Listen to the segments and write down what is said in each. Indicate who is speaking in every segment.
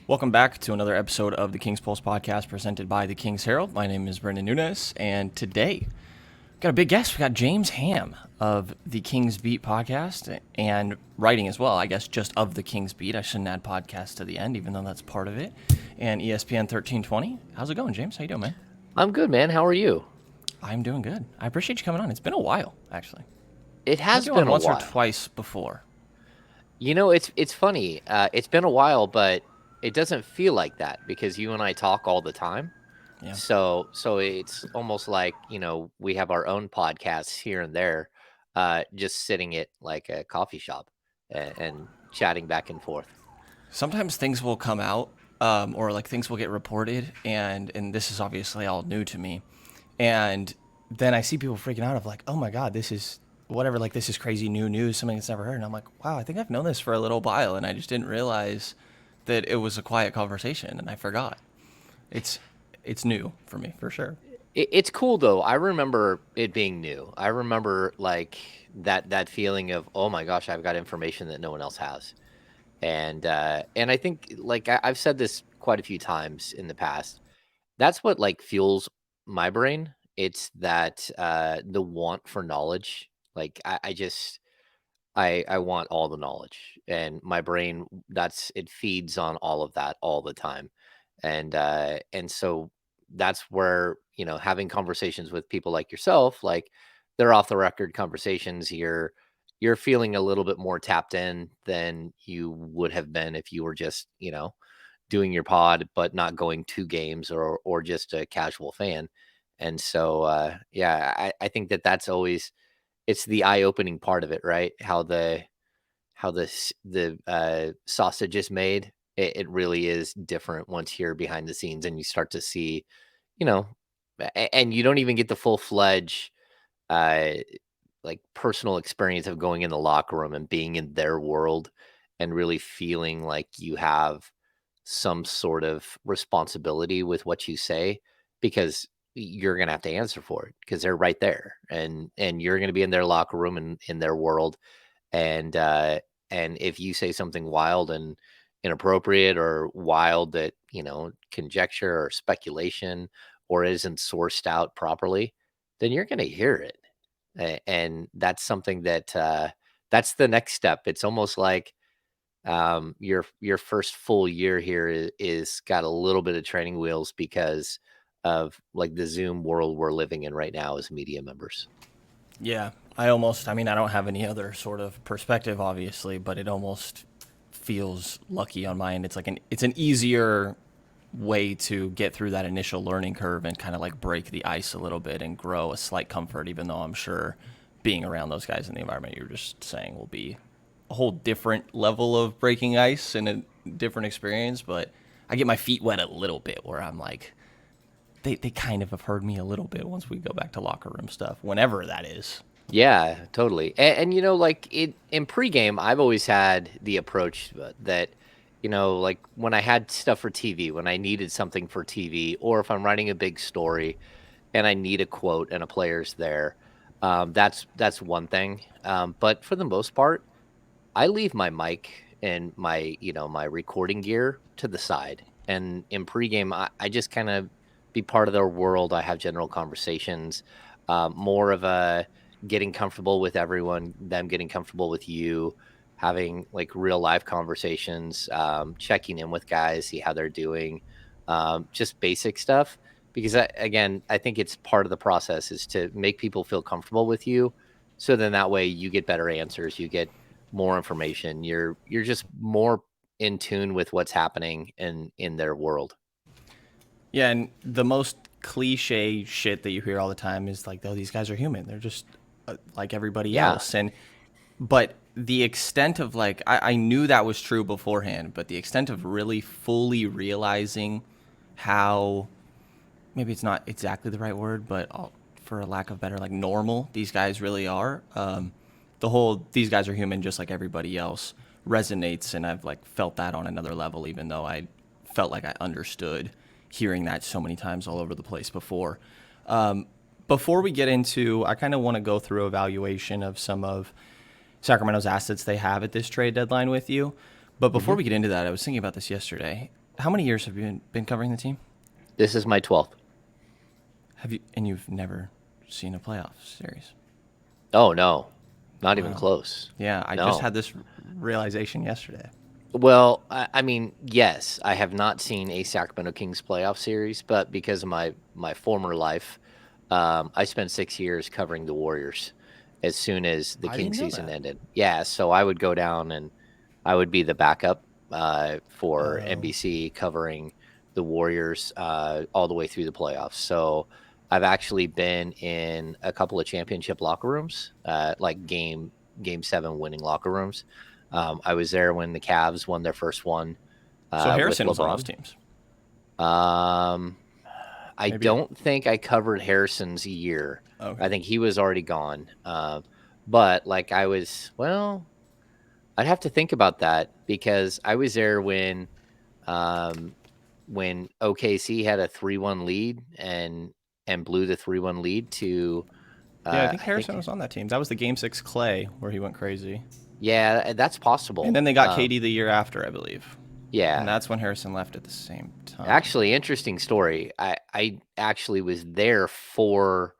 Speaker 1: Welcome back to another episode of the Kings Pulse podcast presented by the Kings Herald. My name is Brendan Nunes, and today we've got a big guest. We got James Ham of the Kings Beat podcast and writing as well, I guess, just of the Kings Beat. I shouldn't add podcast to the end, even though that's part of it. And ESPN 1320. How's it going, James? How you doing, man?
Speaker 2: I'm good, man. How are you?
Speaker 1: I'm doing good. I appreciate you coming on. It's been a while, actually.
Speaker 2: It
Speaker 1: I had
Speaker 2: has
Speaker 1: you on
Speaker 2: been a
Speaker 1: once or
Speaker 2: while.
Speaker 1: twice before.
Speaker 2: It's funny. It's been a while, but it doesn't feel like that because you and I talk all the time.
Speaker 1: Yeah.
Speaker 2: So it's almost like, we have our own podcasts here and there, just sitting at like a coffee shop and chatting back and forth.
Speaker 1: Sometimes things will come out, or like things will get reported, and this is obviously all new to me, and then I see people freaking out of like, oh my god, this is whatever, like this is crazy new news, something that's never heard, and I'm like, wow, I think I've known this for a little while, and I just didn't realize that it was a quiet conversation, and I forgot. It's it's new for me for sure.
Speaker 2: It's cool though. I remember it being new. I remember like that feeling of, oh my gosh, I've got information that no one else has. And I think like I've said this quite a few times in the past. That's what like fuels my brain. It's that the want for knowledge. Like I just I want all the knowledge, and my brain, that's it feeds on all of that all the time. And so that's where, having conversations with people like yourself, like they're off the record conversations, you're feeling a little bit more tapped in than you would have been if you were just, doing your pod but not going to games, or just a casual fan. And so yeah, I think that's always, it's the eye-opening part of it, right? How the sausage is made. It really is different once you're behind the scenes and you start to see, you know, and you don't even get the full-fledged uh like personal experience of going in the locker room and being in their world and really feeling like you have some sort of responsibility with what you say, because you're going to have to answer for it because they're right there, and you're going to be in their locker room and in their world. And if you say something wild and inappropriate, or wild that, conjecture or speculation, or isn't sourced out properly, then you're going to hear it. And that's something that that's the next step. It's almost like your first full year here is got a little bit of training wheels because of like the Zoom world we're living in right now as media members.
Speaker 1: Yeah, I mean, I don't have any other sort of perspective, obviously, but it almost feels lucky on my end. It's an easier way to get through that initial learning curve and kind of like break the ice a little bit and grow a slight comfort, even though I'm sure being around those guys in the environment you were just saying will be a whole different level of breaking ice and a different experience. But I get my feet wet a little bit where I'm like, they kind of have heard me a little bit once we go back to locker room stuff, whenever that is.
Speaker 2: Yeah, totally. And like in pregame, I've always had the approach that, like when I had stuff for TV, when I needed something for TV, or if I'm writing a big story and I need a quote and a player's there, that's one thing. But for the most part, I leave my mic and my recording gear to the side. And in pregame, I just kind of be part of their world. I have general conversations, more of a getting comfortable with everyone, them getting comfortable with you, having like real life conversations, checking in with guys, see how they're doing, just basic stuff. Because again, I think it's part of the process is to make people feel comfortable with you. So then that way you get better answers, you get more information. You're just more in tune with what's happening in their world.
Speaker 1: Yeah, and the most cliche shit that you hear all the time is like, "Oh, these guys are human. They're just like everybody
Speaker 2: Yeah.
Speaker 1: else." And but the extent of like, I knew that was true beforehand, but the extent of really fully realizing how, maybe it's not exactly the right word, but for a lack of better, like normal these guys really are. The whole "these guys are human just like everybody else" resonates, and I've like felt that on another level, even though I felt like I understood hearing that so many times all over the place before. Before we get into, I kind of want to go through evaluation of some of Sacramento's assets they have at this trade deadline with you. But before
Speaker 2: Hmm.
Speaker 1: we get into that, I was thinking about this yesterday. How many years have you been covering the team?
Speaker 2: This is my 12th.
Speaker 1: And you've never seen a playoff series?
Speaker 2: Oh, no, not even
Speaker 1: Wow.
Speaker 2: close.
Speaker 1: Yeah, I just
Speaker 2: No.
Speaker 1: had this realization yesterday.
Speaker 2: Well, I mean, yes, I have not seen a Sacramento Kings playoff series, but because of my former life, I spent 6 years covering the Warriors as soon as the
Speaker 1: I didn't
Speaker 2: Kings
Speaker 1: know
Speaker 2: season
Speaker 1: that.
Speaker 2: ended. Yeah, so I would go down and I would be the backup for
Speaker 1: Oh.
Speaker 2: NBC covering the Warriors all the way through the playoffs. So I've actually been in a couple of championship locker rooms, like game 7 winning locker rooms. I was there when the Cavs won their first one
Speaker 1: So
Speaker 2: with
Speaker 1: Harrison was on those
Speaker 2: LeBron.
Speaker 1: teams.
Speaker 2: Um, I
Speaker 1: Maybe.
Speaker 2: don't think I covered Harrison's year. I
Speaker 1: Okay.
Speaker 2: think he was already gone. But like I'd have to think about that because I was there um, when OKC had a 3-1 lead and blew the 3-1 lead to
Speaker 1: Yeah, I think
Speaker 2: I
Speaker 1: Harrison
Speaker 2: think
Speaker 1: was on that team. That was the Game 6 Clay where he went crazy.
Speaker 2: yeah, that's
Speaker 1: And then
Speaker 2: possible.
Speaker 1: they got KD the year after, I believe. And
Speaker 2: Yeah.
Speaker 1: that's when Harrison left at the same time.
Speaker 2: Actually, interesting story. I actually was there for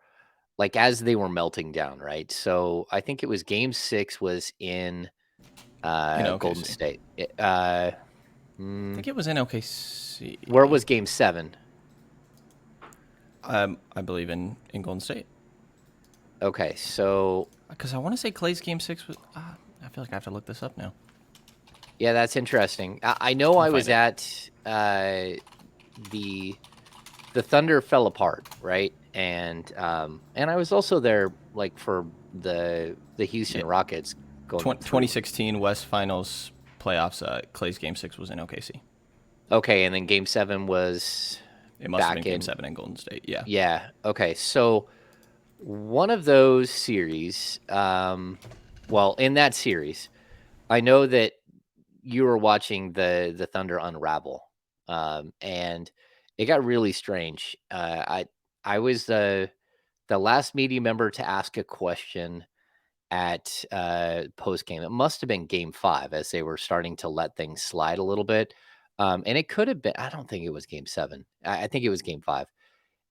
Speaker 2: like as they were melting down, right? So I think it was game 6 was in
Speaker 1: In
Speaker 2: Golden
Speaker 1: OKC.
Speaker 2: State.
Speaker 1: I think it was in OKC.
Speaker 2: Where was game 7?
Speaker 1: I believe in Golden State.
Speaker 2: Okay, so
Speaker 1: Because I want to say Clay's Game 6 was. I feel like I have to look this up now.
Speaker 2: yeah, that's interesting. I know
Speaker 1: I'll
Speaker 2: I
Speaker 1: find
Speaker 2: was
Speaker 1: it.
Speaker 2: at the Thunder fell apart, right? And I was also there like for the
Speaker 1: Yeah.
Speaker 2: Houston Rockets going through.
Speaker 1: 2016 West Finals playoffs. Clay's Game 6 was in OKC.
Speaker 2: Okay, and then game 7 was
Speaker 1: It must have been
Speaker 2: back
Speaker 1: Game
Speaker 2: in
Speaker 1: 7 in Golden State. Yeah.
Speaker 2: yeah. Okay, so one of those series, well, in that series, I know that you were watching the Thunder unravel, and it got really strange. I was the last media member to ask a question at post game. It must have been game 5 as they were starting to let things slide a little bit. And it could have been, I don't think it was game 7. I think it was game 5.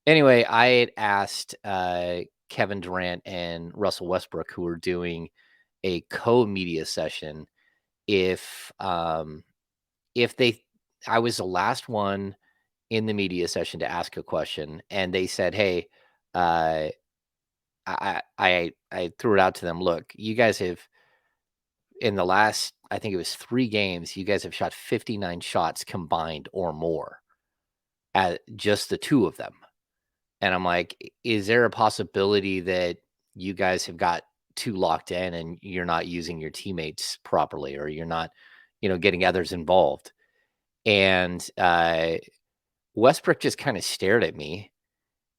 Speaker 2: Anyway, I had asked Kevin Durant and Russell Westbrook, who were doing a co-media session, if if they I was the last one in the media session to ask a question, and they said, "Hey, uh, I threw it out to them. Look, you guys have in the last, I think it was 3 games, you guys have shot 59 shots combined or more at just the 2 of them." And I'm like, Is there a possibility that you guys have got too locked in and you're not using your teammates properly or you're not, getting others involved?" And Westbrook just kind of stared at me.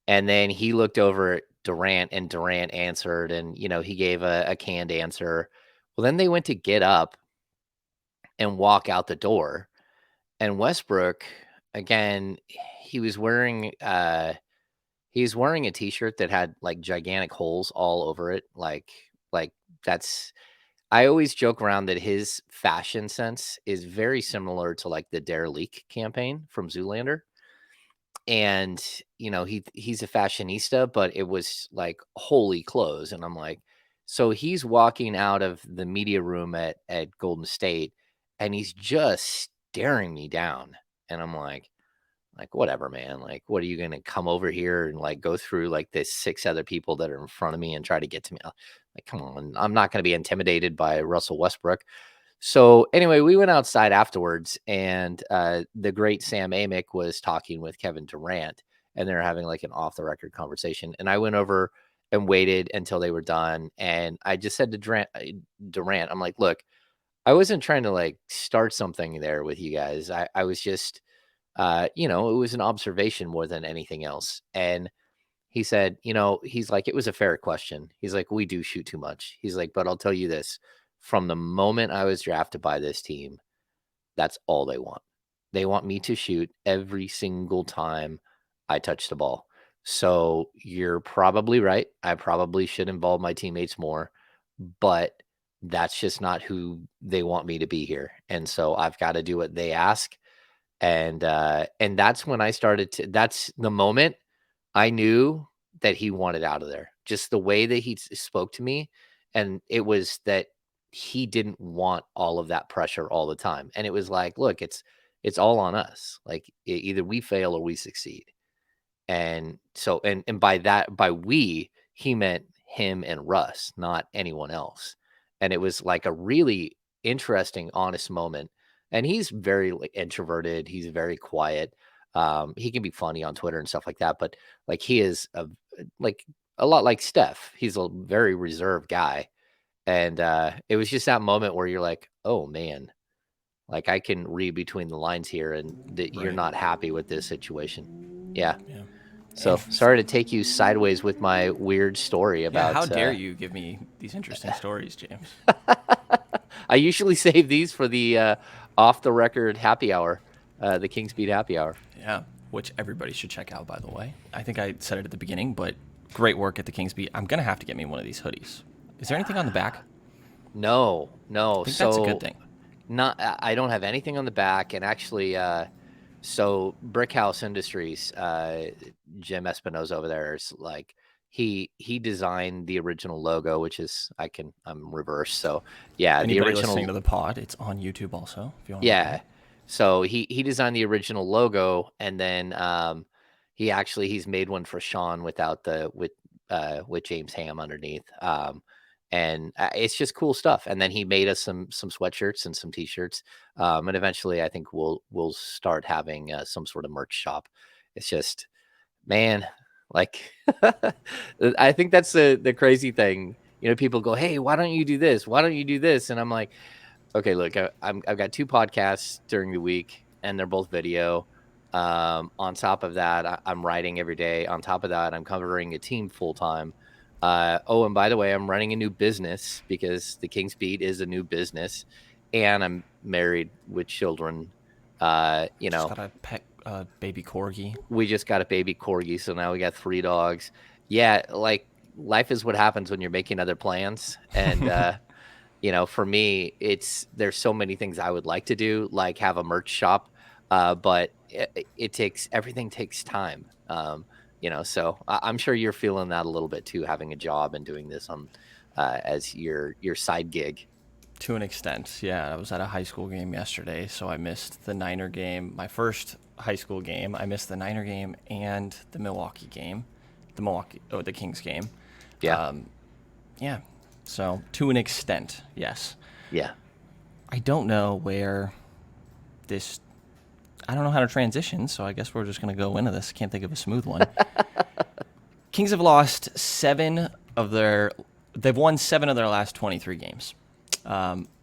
Speaker 2: And then he looked over at Durant and Durant answered and, he gave a canned answer. Well, then they went to get up and walk out the door. And Westbrook, again, he was wearing he's wearing a t-shirt that had like gigantic holes all over it. Like that's I always joke around that his fashion sense is very similar to like the Dare Leak campaign from Zoolander. And he's a fashionista, but it was like holy clothes. And I'm like, so he's walking out of the media room at Golden State and he's just staring me down. And I'm like, whatever, man. Like, what are you gonna come over here and like go through like this 6 other people that are in front of me and try to get to me? Like, come on, I'm not gonna be intimidated by Russell Westbrook. So anyway, we went outside afterwards, and the great Sam Amick was talking with Kevin Durant, and they're having like an off the record conversation. And I went over and waited until they were done, and I just said to Durant, I'm like, look, I wasn't trying to like start something there with you guys. I was just it was an observation more than anything else. And he said, he's like, it was a fair question. He's like, we do shoot too much. He's like, but I'll tell you this, from the moment I was drafted by this team, that's all they want. They want me to shoot every single time I touch the ball. So you're probably right. I probably should involve my teammates more, but that's just not who they want me to be here. And so I've got to do what they ask. And that's when I started to. That's the moment I knew that he wanted out of there. Just the way that he spoke to me, and it was that he didn't want all of that pressure all the time. And it was like, look, it's all on us. Like either we fail or we succeed. And so, and by that, by we, he meant him and Russ, not anyone else. And it was like a really interesting, honest moment. And he's very like introverted. He's very quiet. He can be funny on Twitter and stuff like that, but like he is like a lot like Steph. He's a very reserved guy. And it was just that moment where you're like, oh man, like I can read between the lines here, and that you're
Speaker 1: Right.
Speaker 2: not happy with this situation. Yeah.
Speaker 1: Yeah. And
Speaker 2: So sorry to take you sideways with my weird story
Speaker 1: yeah, how
Speaker 2: about.
Speaker 1: dare you give me these interesting stories, James?
Speaker 2: I usually save these for the off the record happy hour, the Kings Beat happy hour.
Speaker 1: Yeah, which everybody should check out, by the way. I think I said it at the beginning, but great work at the Kings Beat. I'm gonna have to get me one of these hoodies. Is there anything on the back?
Speaker 2: No.
Speaker 1: I think that's a good thing.
Speaker 2: Not, I don't have anything on the back, and actually, so Brickhouse Industries, Jim Espinoza over there is like he designed the original logo, which is I'm reversed. So yeah, the
Speaker 1: Anybody
Speaker 2: original
Speaker 1: listening to the pod, it's on YouTube also. If you want.
Speaker 2: Yeah. So he designed the original logo, and then he's made one for Sean without with James Ham underneath. And it's just cool stuff. And then he made us some sweatshirts and some t-shirts. And eventually I think we'll start having some sort of merch shop. It's just, man, like I think that's the crazy thing. You know, people go, "Hey, why don't you do this? Why don't you do this?" And I'm like, okay, look, I've got 2 podcasts during the week, and they're both video. On top of that, I'm writing every day. On top of that, I'm covering a team full time. Oh, and by the way, I'm running a new business because the Kings Beat is a new business, and I'm married with children.
Speaker 1: Just got a pet baby corgi.
Speaker 2: We just got a baby corgi, so now we got 3 dogs. Yeah, like life is what happens when you're making other plans, and for me, there's so many things I would like to do, like have a merch shop, but everything takes time. So I'm sure you're feeling that a little bit too, having a job and doing this on as your side gig.
Speaker 1: To an extent, yeah. I was at a high school game yesterday, so I missed the Niner game. My first high school game, I missed the Niner game and the Milwaukee game, the Kings game.
Speaker 2: Yeah.
Speaker 1: Yeah. So to an extent, yes.
Speaker 2: Yeah.
Speaker 1: I don't know where I don't know how to transition, so I guess we're just going to go into this. Can't think of a smooth one. Kings have lost they've won 7 of their last 23 games.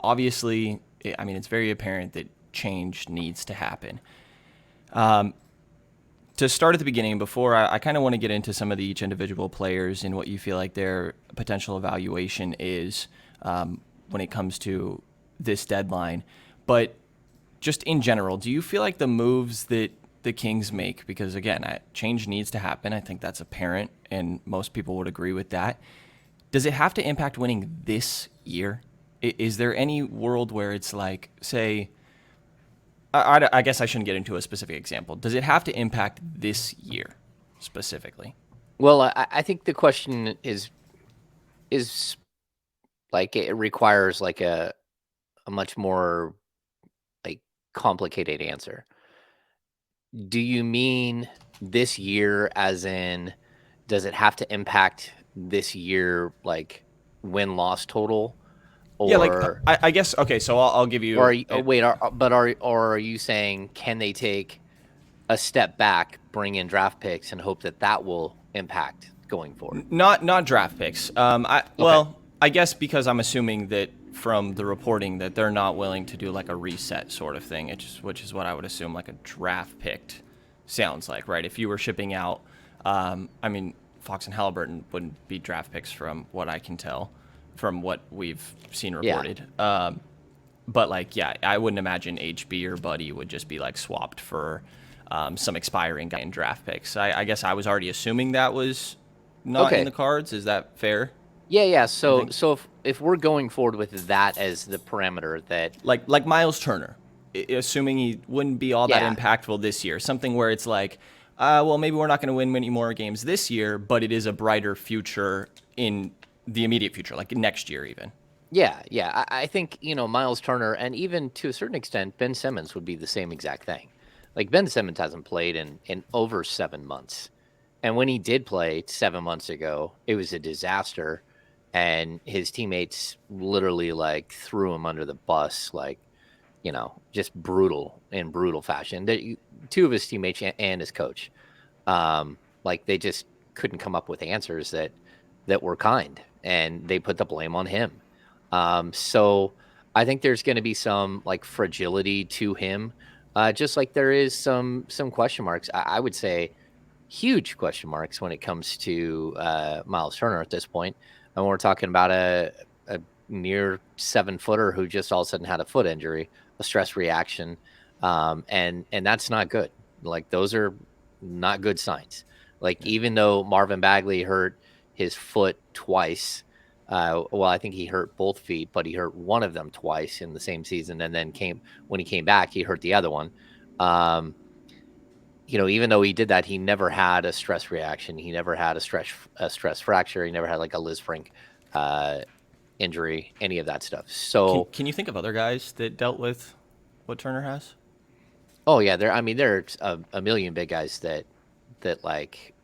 Speaker 1: Obviously, it's very apparent that change needs to happen. To start at the beginning, before I kind of want to get into some of each individual players and what you feel like their potential evaluation is when it comes to this deadline. But just in general, do you feel like the moves that the Kings make, because again, change needs to happen, I think that's apparent, and most people would agree with that. Does it have to impact winning this year? Is there any world where it's like, say, I guess I shouldn't get into a specific example. Does it have to impact this year specifically?
Speaker 2: Well, I think the question is like it requires like a much more like complicated answer. Do you mean this year as in, does it have to impact this year, like win-loss total? Or,
Speaker 1: Yeah, like I guess, okay, so I'll give you.
Speaker 2: Or are you saying, can they take a step back, bring in draft picks, and hope that will impact going forward?
Speaker 1: Not draft picks. Well, I guess because I'm assuming that from the reporting that they're not willing to do like a reset sort of thing, which is what I would assume like a draft picked sounds like, right? If you were shipping out, Fox and Haliburton wouldn't be draft picks from what I can tell, from what we've seen reported. Yeah. But like, yeah, I wouldn't imagine HB or Buddy would just be like swapped for some expiring guy in draft picks. I guess I was already assuming that was not in the cards. Is that fair?
Speaker 2: Yeah. So if we're going forward with that as the parameter, that
Speaker 1: like Miles Turner, assuming he wouldn't be all that
Speaker 2: Yeah.
Speaker 1: impactful this year. Something where it's like, well, maybe we're not going to win many more games this year, but it is a brighter future in the immediate future, like next year even.
Speaker 2: Yeah, yeah. I think, Miles Turner and even to a certain extent, Ben Simmons would be the same exact thing. Like Ben Simmons hasn't played in over 7 months. And when he did play 7 months ago, it was a disaster. And his teammates literally like threw him under the bus, like, just brutal in brutal fashion. Two of his teammates and his coach, like they just couldn't come up with answers that were kind, and they put the blame on him. So I think there's going to be some like fragility to him, just like there is some question marks. I would say huge question marks when it comes to Miles Turner at this point. And we're talking about a near 7-footer who just all of a sudden had a foot injury, a stress reaction, and that's not good. Like those are not good signs. Like even though Marvin Bagley hurt his foot twice, well, I think he hurt both feet, but he hurt one of them twice in the same season, and then when he came back, he hurt the other one. Um, even though he did that, he never had a stress reaction. He never had a stress fracture. He never had like a Liz Frank uh, injury, any of that stuff. So,
Speaker 1: Can you think of other guys that dealt with what Turner has?
Speaker 2: oh yeah, there's a million big guys that like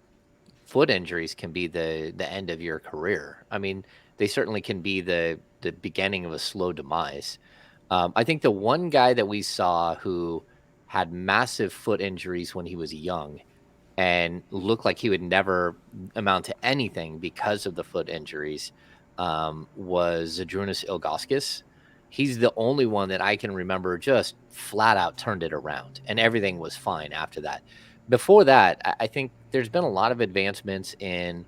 Speaker 2: foot injuries can be the end of your career. I mean, they certainly can be the beginning of a slow demise. I think the one guy that we saw who had massive foot injuries when he was young and looked like he would never amount to anything because of the foot injuries, was Zydrunas Ilgauskas. He's the only one that I can remember just flat out turned it around, and everything was fine after that. Before that, I think there's been a lot of advancements in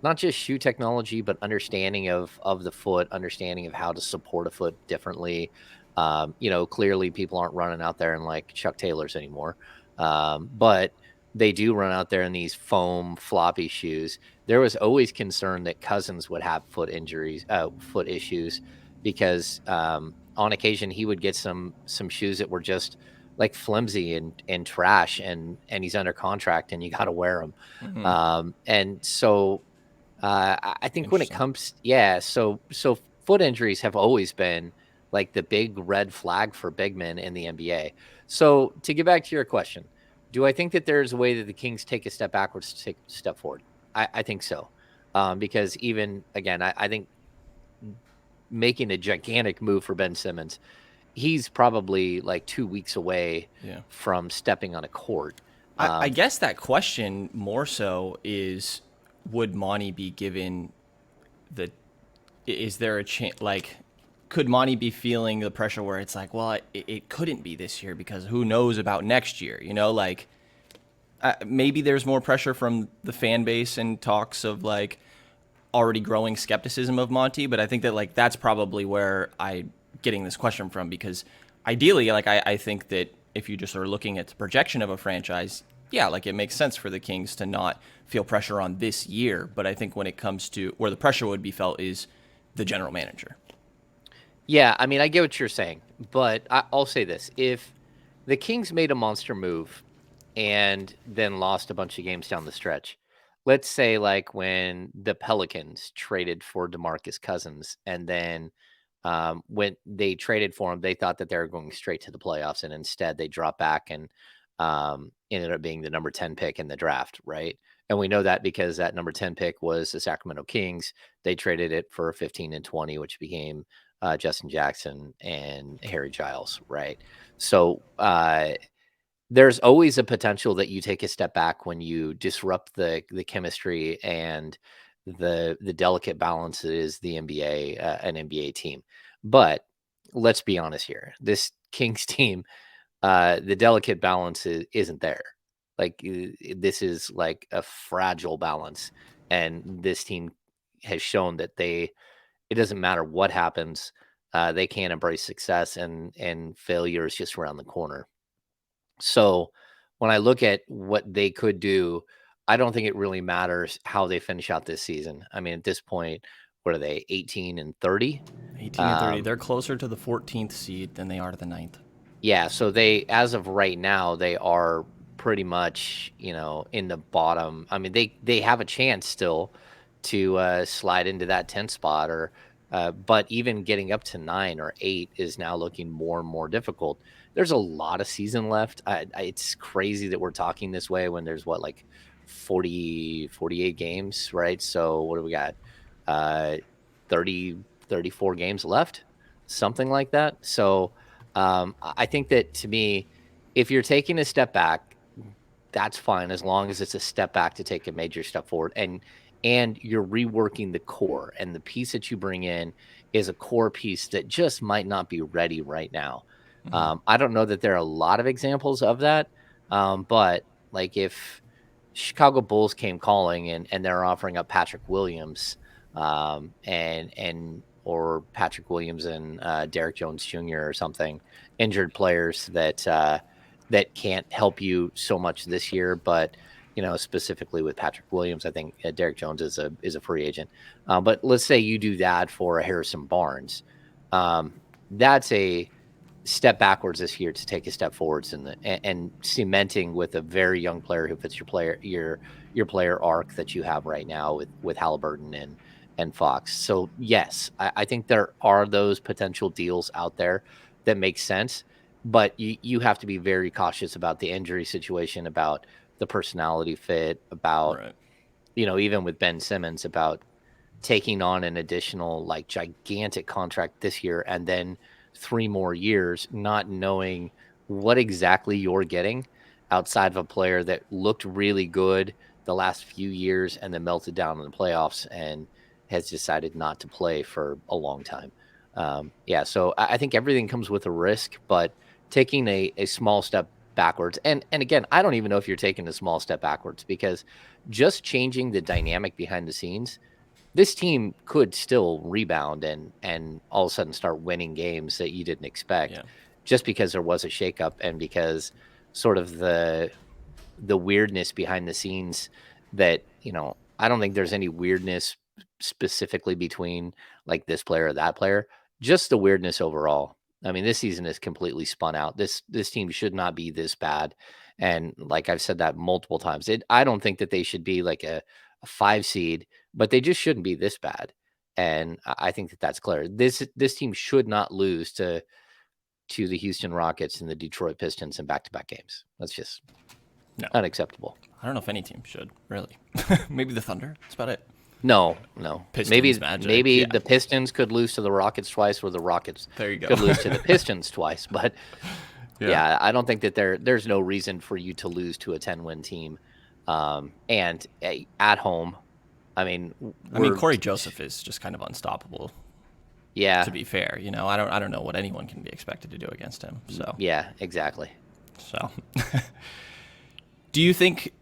Speaker 2: not just shoe technology, but understanding of the foot, understanding of how to support a foot differently. Clearly people aren't running out there in like Chuck Taylors anymore, but they do run out there in these foam floppy shoes. There was always concern that Cousins would have foot issues, because on occasion he would get some shoes that were just like flimsy and trash, and he's under contract and you got to wear them.
Speaker 1: Mm-hmm.
Speaker 2: And so I think when it
Speaker 1: Interesting.
Speaker 2: comes, yeah, so foot injuries have always been like the big red flag for big men in the NBA. So to get back to your question, do I think that there's a way that the Kings take a step backwards to take a step forward? I think so, because even again, I think making a gigantic move for Ben Simmons, he's probably like 2 weeks away
Speaker 1: Yeah.
Speaker 2: from stepping on a court.
Speaker 1: I guess that question more so is, would Monty be given the? Is there a chance? Like, could Monty be feeling the pressure where it's like, well, it couldn't be this year because who knows about next year? Like maybe there's more pressure from the fan base and talks of like already growing skepticism of Monty, but I think that like that's probably where I getting this question from, because ideally, like I think that if you just are looking at the projection of a franchise, yeah, like it makes sense for the Kings to not feel pressure on this year. But I think when it comes to where the pressure would be felt is the general manager.
Speaker 2: Yeah, I mean, I get what you're saying, but I'll say this: if the Kings made a monster move and then lost a bunch of games down the stretch, let's say like when the Pelicans traded for DeMarcus Cousins, and then when they traded for him, they thought that they were going straight to the playoffs, and instead they dropped back and ended up being the number 10 pick in the draft, right? And we know that because that number 10 pick was the Sacramento Kings. They traded it for 15 and 20, which became Justin Jackson and Harry Giles, right? So there's always a potential that you take a step back when you disrupt the chemistry and the delicate balance that is the NBA, an NBA team. But let's be honest here, this Kings team, the delicate balance isn't there. Like this is like a fragile balance, and this team has shown that it doesn't matter what happens, they can't embrace success, and failure is just around the corner. So when I look at what they could do, I don't think it really matters how they finish out this season. I mean, at this point, what are they, 18 and 30?
Speaker 1: 18 and 30, they're closer to the 14th seed than they are to the ninth.
Speaker 2: Yeah, so they, as of right now, they are pretty much, in the bottom. I mean, they have a chance still to slide into that 10 spot, but even getting up to 9 or 8 is now looking more and more difficult. There's a lot of season left. It's crazy that we're talking this way when there's what, like 48 games, right? So what do we got? Uh 30, 34 games left, something like that. So I think that, to me, if you're taking a step back, that's fine as long as it's a step back to take a major step forward, and you're reworking the core, and the piece that you bring in is a core piece that just might not be ready right now.
Speaker 1: Hmm.
Speaker 2: I don't know that there are a lot of examples of that, but like if Chicago Bulls came calling and they're offering up Patrick Williams, and or Patrick Williams and Derek Jones Jr. or something, injured players that can't help you so much this year, but specifically with Patrick Williams, I think Derek Jones is a free agent. But let's say you do that for a Harrison Barnes, that's a step backwards this year to take a step forwards and cementing with a very young player who fits your player arc that you have right now with Halliburton and Fox. So yes, I think there are those potential deals out there that make sense, but you have to be very cautious about the injury situation, about the personality fit, about
Speaker 1: Right.
Speaker 2: even with Ben Simmons, about taking on an additional like gigantic contract this year and then 3 more years, not knowing what exactly you're getting outside of a player that looked really good the last few years and then melted down in the playoffs and has decided not to play for a long time. Yeah, so I think everything comes with a risk, but taking a small step backwards, and again, I don't even know if you're taking a small step backwards, because just changing the dynamic behind the scenes, this team could still rebound and all of a sudden start winning games that you didn't expect,
Speaker 1: Yeah.
Speaker 2: just because there was a shakeup and because sort of the weirdness behind the scenes that, I don't think there's any weirdness specifically between like this player or that player, just the weirdness overall. I mean, this season is completely spun out. This team should not be this bad. And like I've said that multiple times, I don't think that they should be like a 5 seed, but they just shouldn't be this bad. And I think that that's clear. This team should not lose to the Houston Rockets and the Detroit Pistons in back-to-back games. That's just
Speaker 1: No,
Speaker 2: unacceptable.
Speaker 1: I don't know if any team should really. Maybe the Thunder. That's about it.
Speaker 2: No, no.
Speaker 1: Pistons, Magic.
Speaker 2: Maybe
Speaker 1: Yeah.
Speaker 2: the Pistons could lose to the Rockets twice, or the Rockets
Speaker 1: There you go.
Speaker 2: could lose to the Pistons twice. But
Speaker 1: Yeah.
Speaker 2: yeah, I don't think that there's no reason for you to lose to a 10-win team. And at home, I mean,
Speaker 1: I mean,
Speaker 2: we're
Speaker 1: Corey Joseph is just kind of unstoppable.
Speaker 2: yeah,
Speaker 1: To be fair, I don't know what anyone can be expected to do against him. So,
Speaker 2: yeah, exactly.
Speaker 1: so, do you think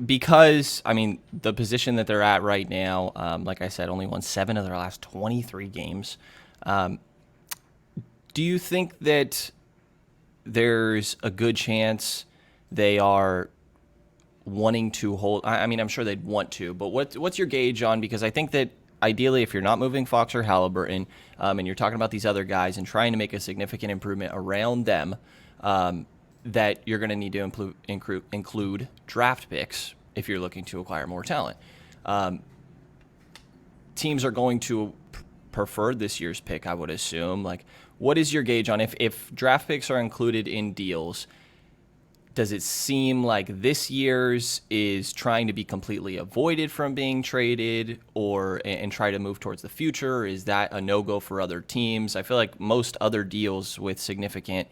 Speaker 1: because I mean the position that they're at right now, like I said, only won 7 of their last 23 games. Do you think that there's a good chance they are wanting to hold? I mean, I'm sure they'd want to, but what's your gauge on? Because I think that ideally, if you're not moving Fox or Halliburton, and you're talking about these other guys and trying to make a significant improvement around them, that you're going to need to include draft picks if you're looking to acquire more talent. Teams are going to prefer this year's pick, I would assume. Like, what is your gauge on if draft picks are included in deals? Does it seem like this year's is trying to be completely avoided from being traded, or and try to move towards the future? Is that a no-go for other teams? I feel like most other deals with significant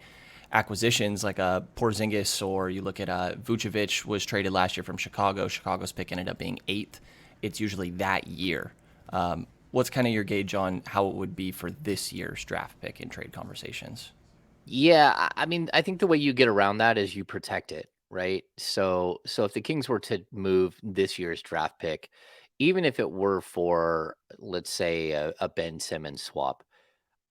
Speaker 1: acquisitions, like a Porzingis, or you look at Vucevic was traded last year from Chicago. Chicago's pick ended up being 8th. It's usually that year. What's kind of your gauge on how it would be for this year's draft pick in trade conversations?
Speaker 2: Yeah, I mean, I think the way you get around that is you protect it, right? So if the Kings were to move this year's draft pick, even if it were for, let's say, a Ben Simmons swap,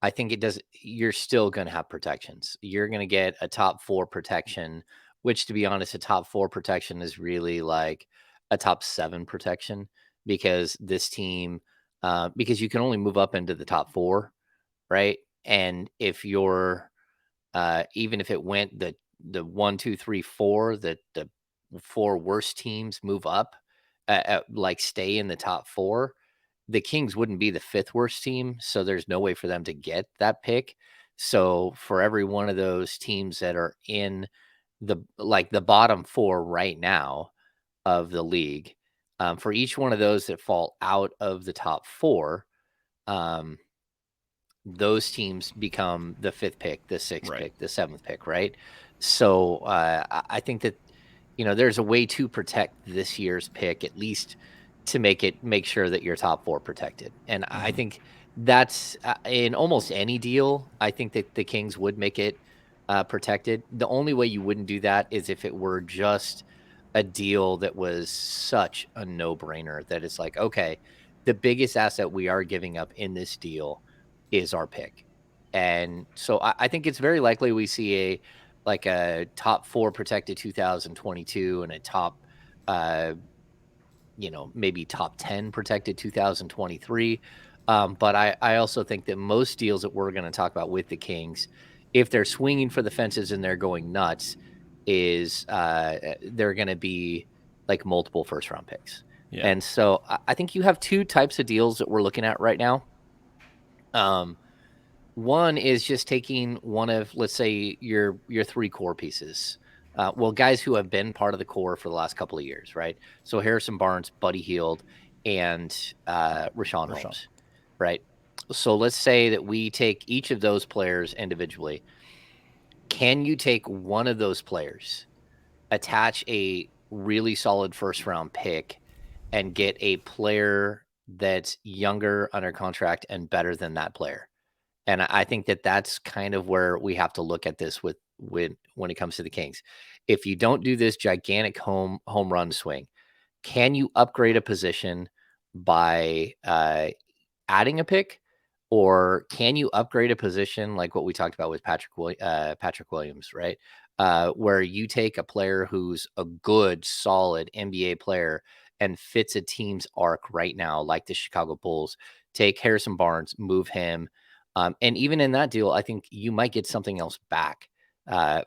Speaker 2: I think it does. You're still going to have protections. You're going to get a top 4 protection, which, to be honest, a top 4 protection is really like a top 7 protection, because this team, because you can only move up into the top 4, right? And if you're even if it went the 1, 2, 3, 4, the 4 worst teams move up, like stay in the top 4, the Kings wouldn't be the 5th worst team, so there's no way for them to get that pick. So for every one of those teams that are in the bottom 4 right now of the league, for each one of those that fall out of the top 4, um, those teams become the 5th pick, the 6th
Speaker 1: Right.
Speaker 2: pick, the 7th pick, right? So I think that there's a way to protect this year's pick, at least to make sure that your top 4 protected. And I
Speaker 1: Hmm.
Speaker 2: think that's in almost any deal. I think that the Kings would make it protected. The only way you wouldn't do that is if it were just a deal that was such a no-brainer that it's like, okay, the biggest asset we are giving up in this deal is our pick. And so I think it's very likely we see a top 4 protected 2022 and a top uh maybe top 10 protected 2023. But I also think that most deals that we're going to talk about with the Kings, if they're swinging for the fences and they're going nuts, is they're going to be like multiple first round picks.
Speaker 1: Yeah.
Speaker 2: And so I think you have 2 types of deals that we're looking at right now. One is just taking one of, let's say, your 3 core pieces. Well, guys who have been part of the core for the last couple of years, right? So Harrison Barnes, Buddy Hield, and Rashawn
Speaker 1: Rashawn.
Speaker 2: Holmes, right? So let's say that we take each of those players individually. Can you take one of those players, attach a really solid first round pick, and get a player that's younger under contract and better than that player? And I think that that's kind of where we have to look at this with when it comes to the Kings. If you don't do this gigantic home run swing, can you upgrade a position by adding a pick, or can you upgrade a position like what we talked about with Patrick Williams, right? Where you take a player who's a good, solid NBA player and fits a team's arc right now, like the Chicago Bulls. Take Harrison Barnes, move him, and even in that deal, I think you might get something else back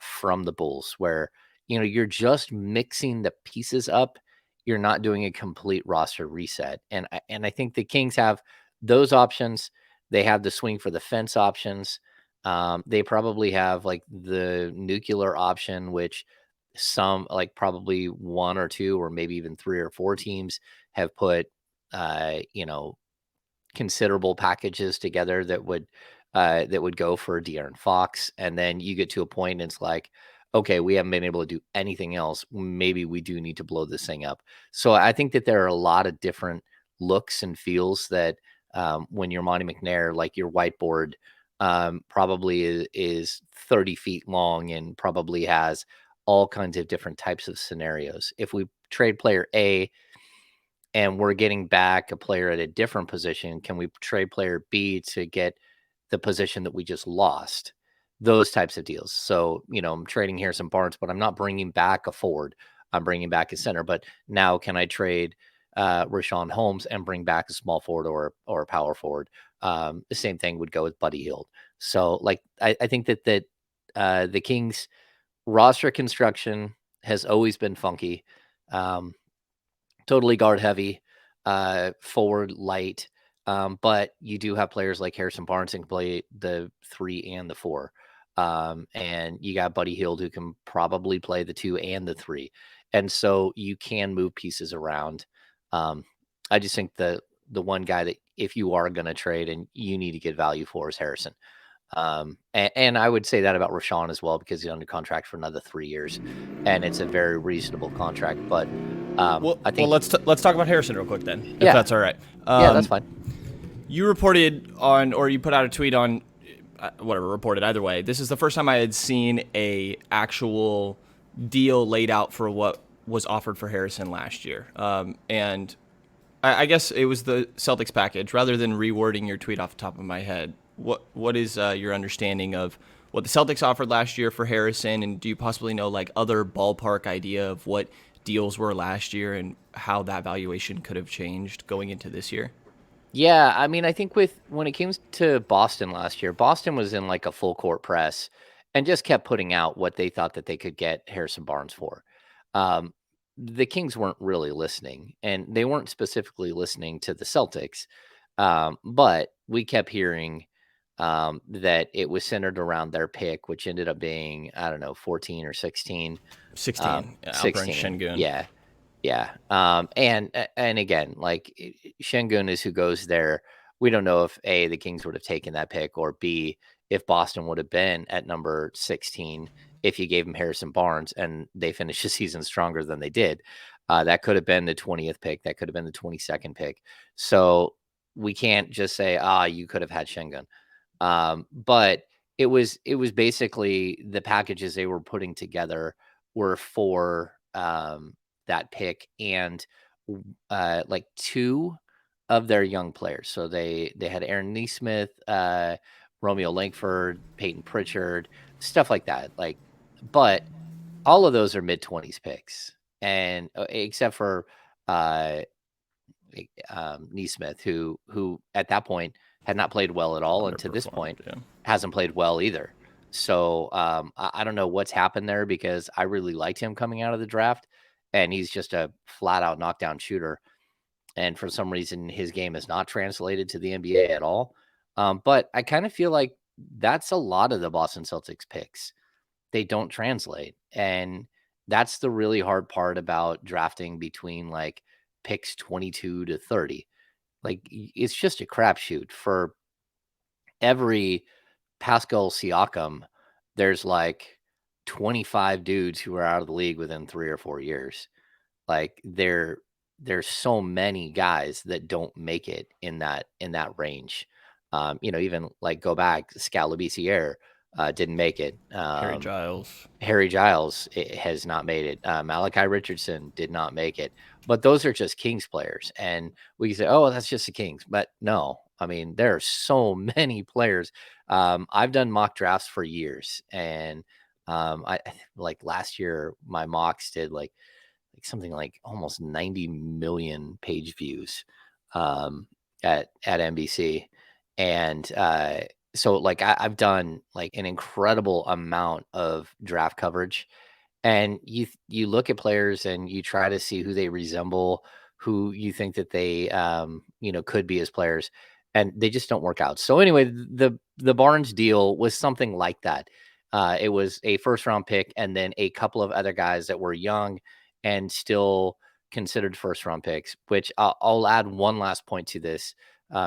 Speaker 2: from the Bulls, where you're just mixing the pieces up. You're not doing a complete roster reset, and I think the Kings have those options. They have the swing for the fence options. They probably have like the nuclear option, which some like probably 1 or 2 or maybe even 3 or 4 teams have put, uh, you know, considerable packages together that would go for De'Aaron Fox, and then you get to a point and it's like, okay, we haven't been able to do anything else. Maybe we do need to blow this thing up. So I think that there are a lot of different looks and feels that when you're Monty McNair, like your whiteboard probably is 30 feet long and probably has all kinds of different types of scenarios. If we trade player A and we're getting back a player at a different position, can we trade player B to get the position that we just lost? Those types of deals. So, I'm trading Harrison Barnes, but I'm not bringing back a forward. I'm bringing back a center. But now, can I trade Richaun Holmes and bring back a small forward or a power forward? The same thing would go with Buddy Hield. So, like, I think that the Kings roster construction has always been funky. Um, Totally guard heavy, forward light. But you do have players like Harrison Barnes who can play the 3 and the 4. And you got Buddy Hield who can probably play the 2 and the 3. And so you can move pieces around. Um, I just think the one guy that if you are going to trade and you need to get value for is Harrison. And I would say that about Rashawn as well, because he's under contract for another 3 years, and it's a very reasonable contract. But I
Speaker 1: Well,
Speaker 2: think,
Speaker 1: let's talk about Harrison real quick then, if
Speaker 2: yeah,
Speaker 1: that's all right.
Speaker 2: yeah, that's fine.
Speaker 1: You reported on, or you put out a tweet on, whatever, reported either way. This is the first time I had seen a actual deal laid out for what was offered for Harrison last year. And I guess it was the Celtics package. Rather than rewording your tweet off the top of my head, what is your understanding of what the Celtics offered last year for Harrison, and do you possibly know like other ballpark idea of what deals were last year and how that valuation could have changed going into this year?
Speaker 2: Yeah, I mean, I think when it came to Boston last year, Boston was in like a full court press, and just kept putting out what they thought that they could get Harrison Barnes for. The Kings weren't really listening, and they weren't specifically listening to the Celtics. But we kept hearing that it was centered around their pick, which ended up being, I don't know, 14 or 16.
Speaker 1: 16. Alperen
Speaker 2: 16.
Speaker 1: Şengün.
Speaker 2: Yeah. Yeah. And again, like Şengün is who goes there. We don't know if A, the Kings would have taken that pick, or B, if Boston would have been at number 16 if you gave him Harrison Barnes and they finished the season stronger than they did. That could have been the 20th pick. That could have been the 22nd pick. So we can't just say, you could have had Şengün. But it was basically the packages they were putting together were for that pick and like two of their young players. So they had Aaron Nesmith, Romeo Langford, Peyton Pritchard, stuff like that. Like, but all of those are mid-20s picks, and except for Nesmith, who at that point had not played well at all, and to this point hasn't played well either. So I don't know what's happened there, because I really liked him coming out of the draft, and he's just a flat-out knockdown shooter. And for some reason, his game has not translated to the NBA at all. But I kind of feel like that's a lot of the Boston Celtics picks. They don't translate. And that's the really hard part about drafting between like picks 22 to 30. Like, it's just a crapshoot. For every Pascal Siakam, there's like 25 dudes who are out of the league within 3 or 4 years. Like, there's so many guys that don't make it in that range. Even like go back, Skal Labissiere didn't make it. Harry Giles has not made it. Malachi Richardson did not make it. But those are just Kings players. And we can say, oh, that's just the Kings. But no, I mean, there are so many players. I've done mock drafts for years. And I like last year, my mocks did like something like almost 90 million page views at NBC. And so like I've done like an incredible amount of draft coverage, and you look at players and you try to see who they resemble, who you think that they could be as players, and they just don't work out. So anyway, the Barnes deal was something like that. It was a first round pick and then a couple of other guys that were young and still considered first round picks, which I'll add one last point to this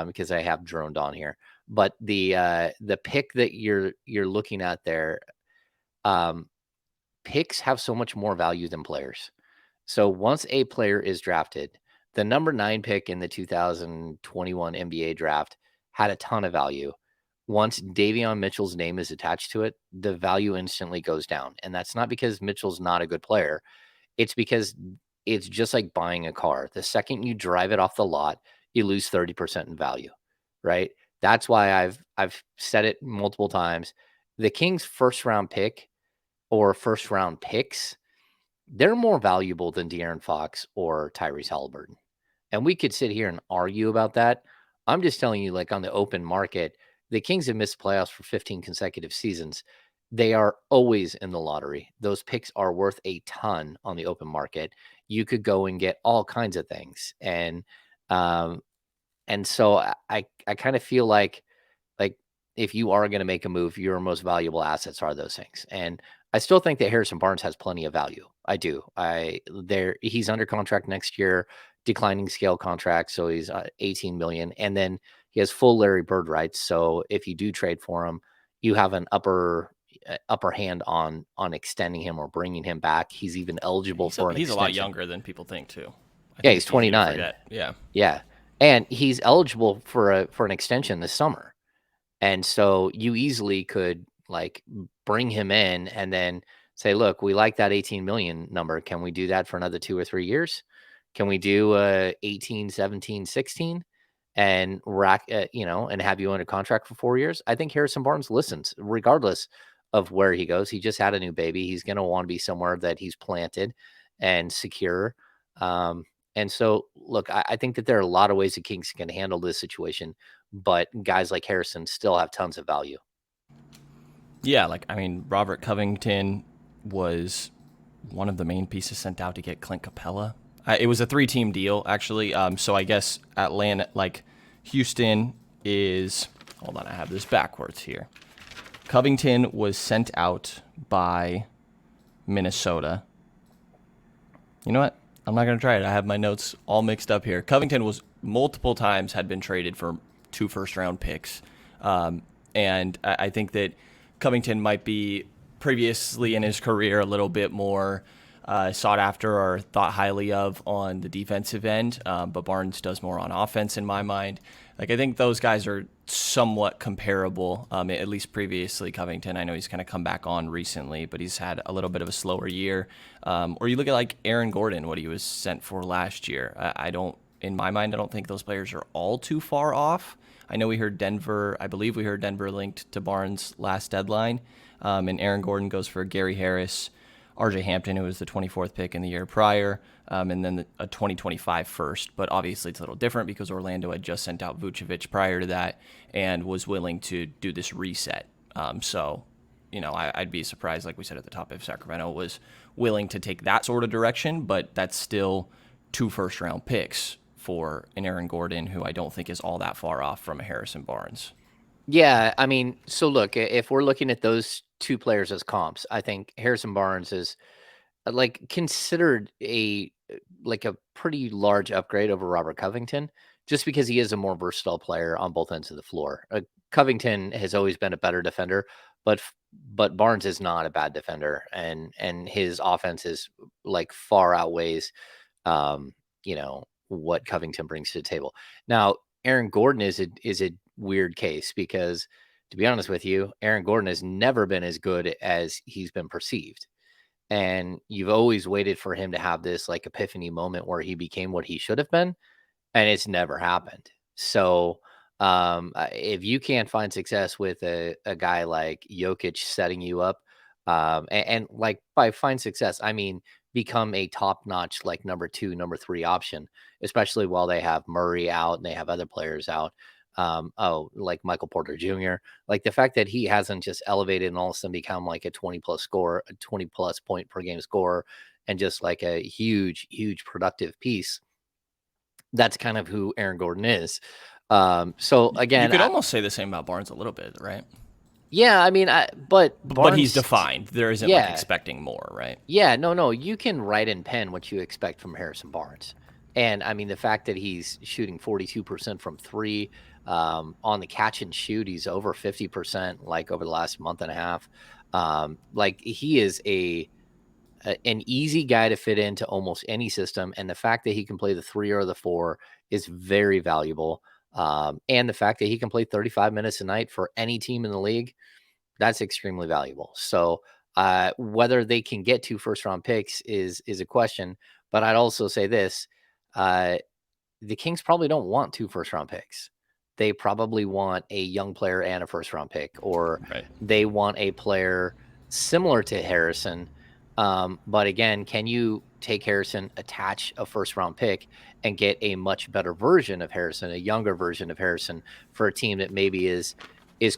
Speaker 2: because I have droned on here. But the pick that you're looking at there, picks have so much more value than players. So once a player is drafted, the number 9 pick in the 2021 NBA draft had a ton of value. Once Davion Mitchell's name is attached to it, the value instantly goes down. And that's not because Mitchell's not a good player. It's because it's just like buying a car. The second you drive it off the lot, you lose 30% in value, right? That's why I've said it multiple times. The Kings' first round pick or first round picks, they're more valuable than De'Aaron Fox or Tyrese Haliburton. And we could sit here and argue about that. I'm just telling you, like on the open market, the Kings have missed playoffs for 15 consecutive seasons. They are always in the lottery. Those picks are worth a ton on the open market. You could go and get all kinds of things. And so I kind of feel like if you are going to make a move, your most valuable assets are those things. And I still think that Harrison Barnes has plenty of value. I do. He's under contract next year, declining scale contract, so he's 18 million, and then he has full Larry Bird rights. So if you do trade for him, you have an upper hand on extending him or bringing him back. He's even eligible for an extension.
Speaker 1: He's a lot younger than people think too.
Speaker 2: Yeah, he's 29. Yeah, and he's eligible for an extension this summer. And so you easily could like bring him in and then say, look, we like that 18 million number. Can we do that for another 2 or 3 years? Can we do 18, 17, 16 and rack, and have you under contract for 4 years? I think Harrison Barnes listens regardless of where he goes. He just had a new baby. He's going to want to be somewhere that he's planted and secure. And so, look, I think that there are a lot of ways the Kings can handle this situation, but guys like Harrison still have tons of value.
Speaker 1: Yeah, like I mean, Robert Covington was one of the main pieces sent out to get Clint Capella. It was a 3-team deal actually. So I guess Atlanta, like Houston, is. Hold on, I have this backwards here. Covington was sent out by Minnesota. You know what? I'm not going to try it. I have my notes all mixed up here. Covington was multiple times had been traded for 2 first-round picks. And I think that Covington might be previously in his career a little bit more sought after or thought highly of on the defensive end, but Barnes does more on offense in my mind. Like I think those guys are somewhat comparable, at least previously. Covington, I know he's kind of come back on recently, but he's had a little bit of a slower year. Or you look at like Aaron Gordon, what he was sent for last year. I don't, in my mind, I don't think those players are all too far off. I know we heard Denver, I believe we heard Denver linked to Barnes last deadline, and Aaron Gordon goes for Gary Harris, RJ Hampton, who was the 24th pick in the year prior, and then a 2025 first. But obviously it's a little different because Orlando had just sent out Vucevic prior to that and was willing to do this reset. So, I'd be surprised, like we said at the top, if Sacramento was willing to take that sort of direction, but that's still 2 first-round picks for an Aaron Gordon, who I don't think is all that far off from a Harrison Barnes.
Speaker 2: Yeah, I mean, so look, if we're looking at those 2 players as comps, I think Harrison Barnes is like considered a pretty large upgrade over Robert Covington, just because he is a more versatile player on both ends of the floor. Covington has always been a better defender, but Barnes is not a bad defender, and his offense is like far outweighs, what Covington brings to the table. Now, Aaron Gordon is a weird case because, to be honest with you, Aaron Gordon has never been as good as he's been perceived. And you've always waited for him to have this like epiphany moment where he became what he should have been, and it's never happened. So if you can't find success with a guy like Jokic setting you up, and like by find success, I mean become a top notch like number 2, number 3 option, especially while they have Murray out and they have other players out. Like Michael Porter Jr. Like the fact that he hasn't just elevated and all of a sudden become like a 20 plus score, a 20 plus point per game scorer, and just like a huge, huge productive piece. That's kind of who Aaron Gordon is. So
Speaker 1: You
Speaker 2: again,
Speaker 1: could almost say the same about Barnes a little bit, right?
Speaker 2: yeah, I mean, but
Speaker 1: But he's
Speaker 2: Barnes,
Speaker 1: defined. There isn't like
Speaker 2: yeah,
Speaker 1: expecting more, right?
Speaker 2: yeah, no, you can write in pen what you expect from Harrison Barnes. And I mean, the fact that he's shooting 42% from 3, on the catch and shoot, he's over 50% like over the last month and a half. Like he is an easy guy to fit into almost any system. And the fact that he can play the 3 or the 4 is very valuable. And the fact that he can play 35 minutes a night for any team in the league, that's extremely valuable. So whether they can get 2 first round picks is a question. But I'd also say this: the Kings probably don't want 2 first round picks. They probably want a young player and a first round pick, or
Speaker 1: Right.
Speaker 2: they want a player similar to Harrison. But again, can you take Harrison, attach a first round pick, and get a much better version of Harrison, a younger version of Harrison, for a team that maybe is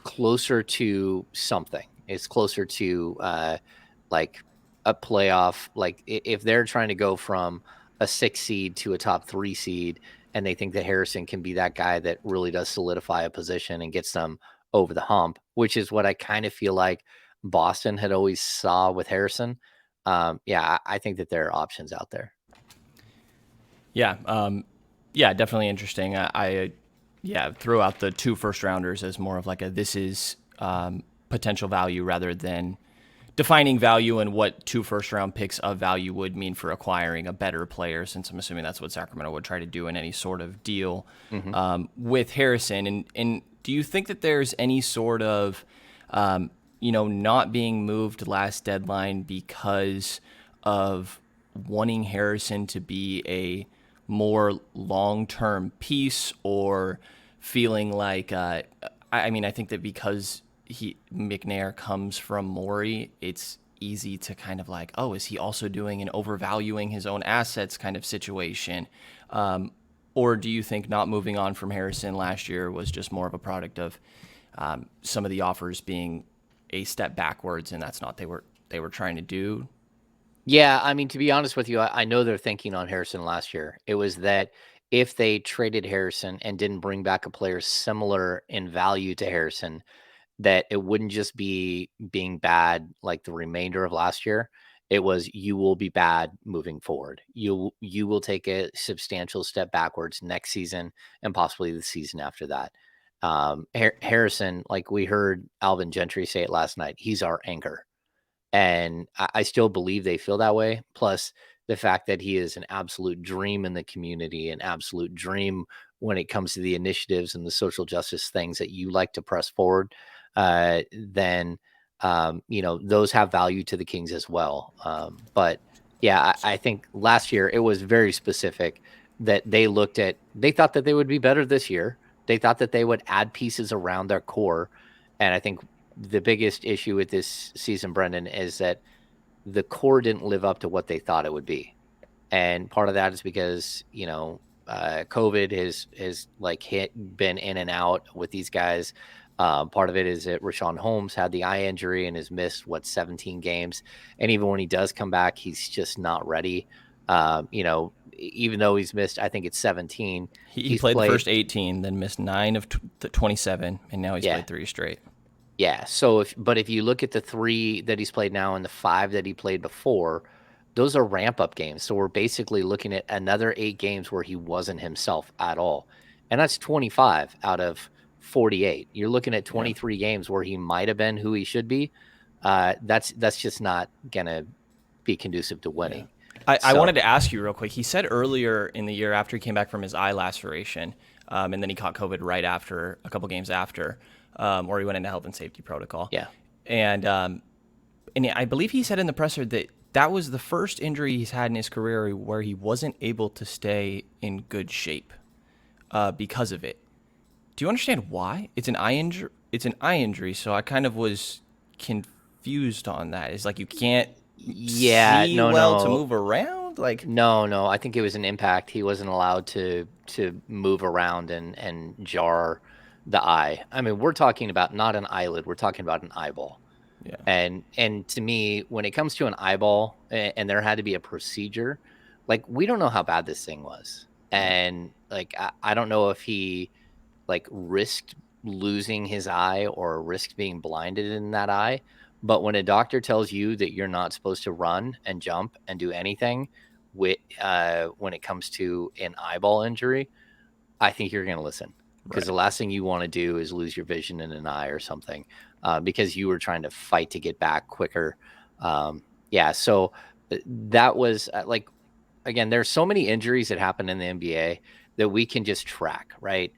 Speaker 2: closer to something, is closer to like a playoff. Like if they're trying to go from a 6 seed to a top 3 seed, and they think that Harrison can be that guy that really does solidify a position and gets them over the hump, which is what I kind of feel like Boston had always saw with Harrison. Yeah, I think that there are options out there.
Speaker 1: Yeah. Yeah, definitely interesting. Yeah, throw out the 2 first rounders as more of like this is potential value rather than defining value and what 2 first round picks of value would mean for acquiring a better player, since I'm assuming that's what Sacramento would try to do in any sort of deal with Harrison. And do you think that there's any sort of, not being moved last deadline because of wanting Harrison to be a more long-term piece, or feeling like, I think that because McNair comes from Morey, it's easy to kind of like, oh, is he also doing an overvaluing his own assets kind of situation? Or do you think not moving on from Harrison last year was just more of a product of some of the offers being a step backwards, and that's not they were trying to do.
Speaker 2: Yeah, I mean, to be honest with you, I know they're thinking on Harrison last year. It was that if they traded Harrison and didn't bring back a player similar in value to Harrison, that it wouldn't just be being bad like the remainder of last year. It was you will be bad moving forward. You will take a substantial step backwards next season and possibly the season after that. Harrison, like we heard Alvin Gentry say it last night, he's our anchor. And I still believe they feel that way. Plus, the fact that he is an absolute dream in the community, an absolute dream when it comes to the initiatives and the social justice things that you like to press forward, then those have value to the Kings as well. But yeah, I think last year it was very specific that they thought that they would be better this year. They thought that they would add pieces around their core. And I think the biggest issue with this season, Brendan, is that the core didn't live up to what they thought it would be. And part of that is because, COVID has like been in and out with these guys. Part of it is that Richaun Holmes had the eye injury and has missed 17 games. And even when he does come back, he's just not ready. Even though he's missed, I think it's 17.
Speaker 1: He played the first 18, then missed 9 of the 27, and now he's played 3 straight.
Speaker 2: Yeah. So if you look at the 3 that he's played now and the 5 that he played before, those are ramp up games. So we're basically looking at another 8 games where he wasn't himself at all. And that's 25 out of 48. You're looking at 23 games where he might have been who he should be. That's just not going to be conducive to winning.
Speaker 1: Yeah. I wanted to ask you real quick. He said earlier in the year after he came back from his eye laceration, and then he caught COVID right after, a couple games after, or he went into health and safety protocol.
Speaker 2: Yeah.
Speaker 1: And I believe he said in the presser that was the first injury he's had in his career where he wasn't able to stay in good shape because of it. Do you understand why? It's an eye injury. It's an eye injury, so I kind of was confused on that. It's like you can't see well to move around. Like
Speaker 2: no, I think it was an impact. He wasn't allowed to move around and jar the eye. I mean, we're talking about not an eyelid. We're talking about an eyeball.
Speaker 1: Yeah.
Speaker 2: And to me, when it comes to an eyeball, and there had to be a procedure, like we don't know how bad this thing was, and like I don't know if he like risked losing his eye or risked being blinded in that eye. But when a doctor tells you that you're not supposed to run and jump and do anything with when it comes to an eyeball injury, I think you're going to listen, because the last thing you want to do is lose your vision in an eye or something, because you were trying to fight to get back quicker. So that was like, again, there's so many injuries that happen in the NBA that we can just track, right?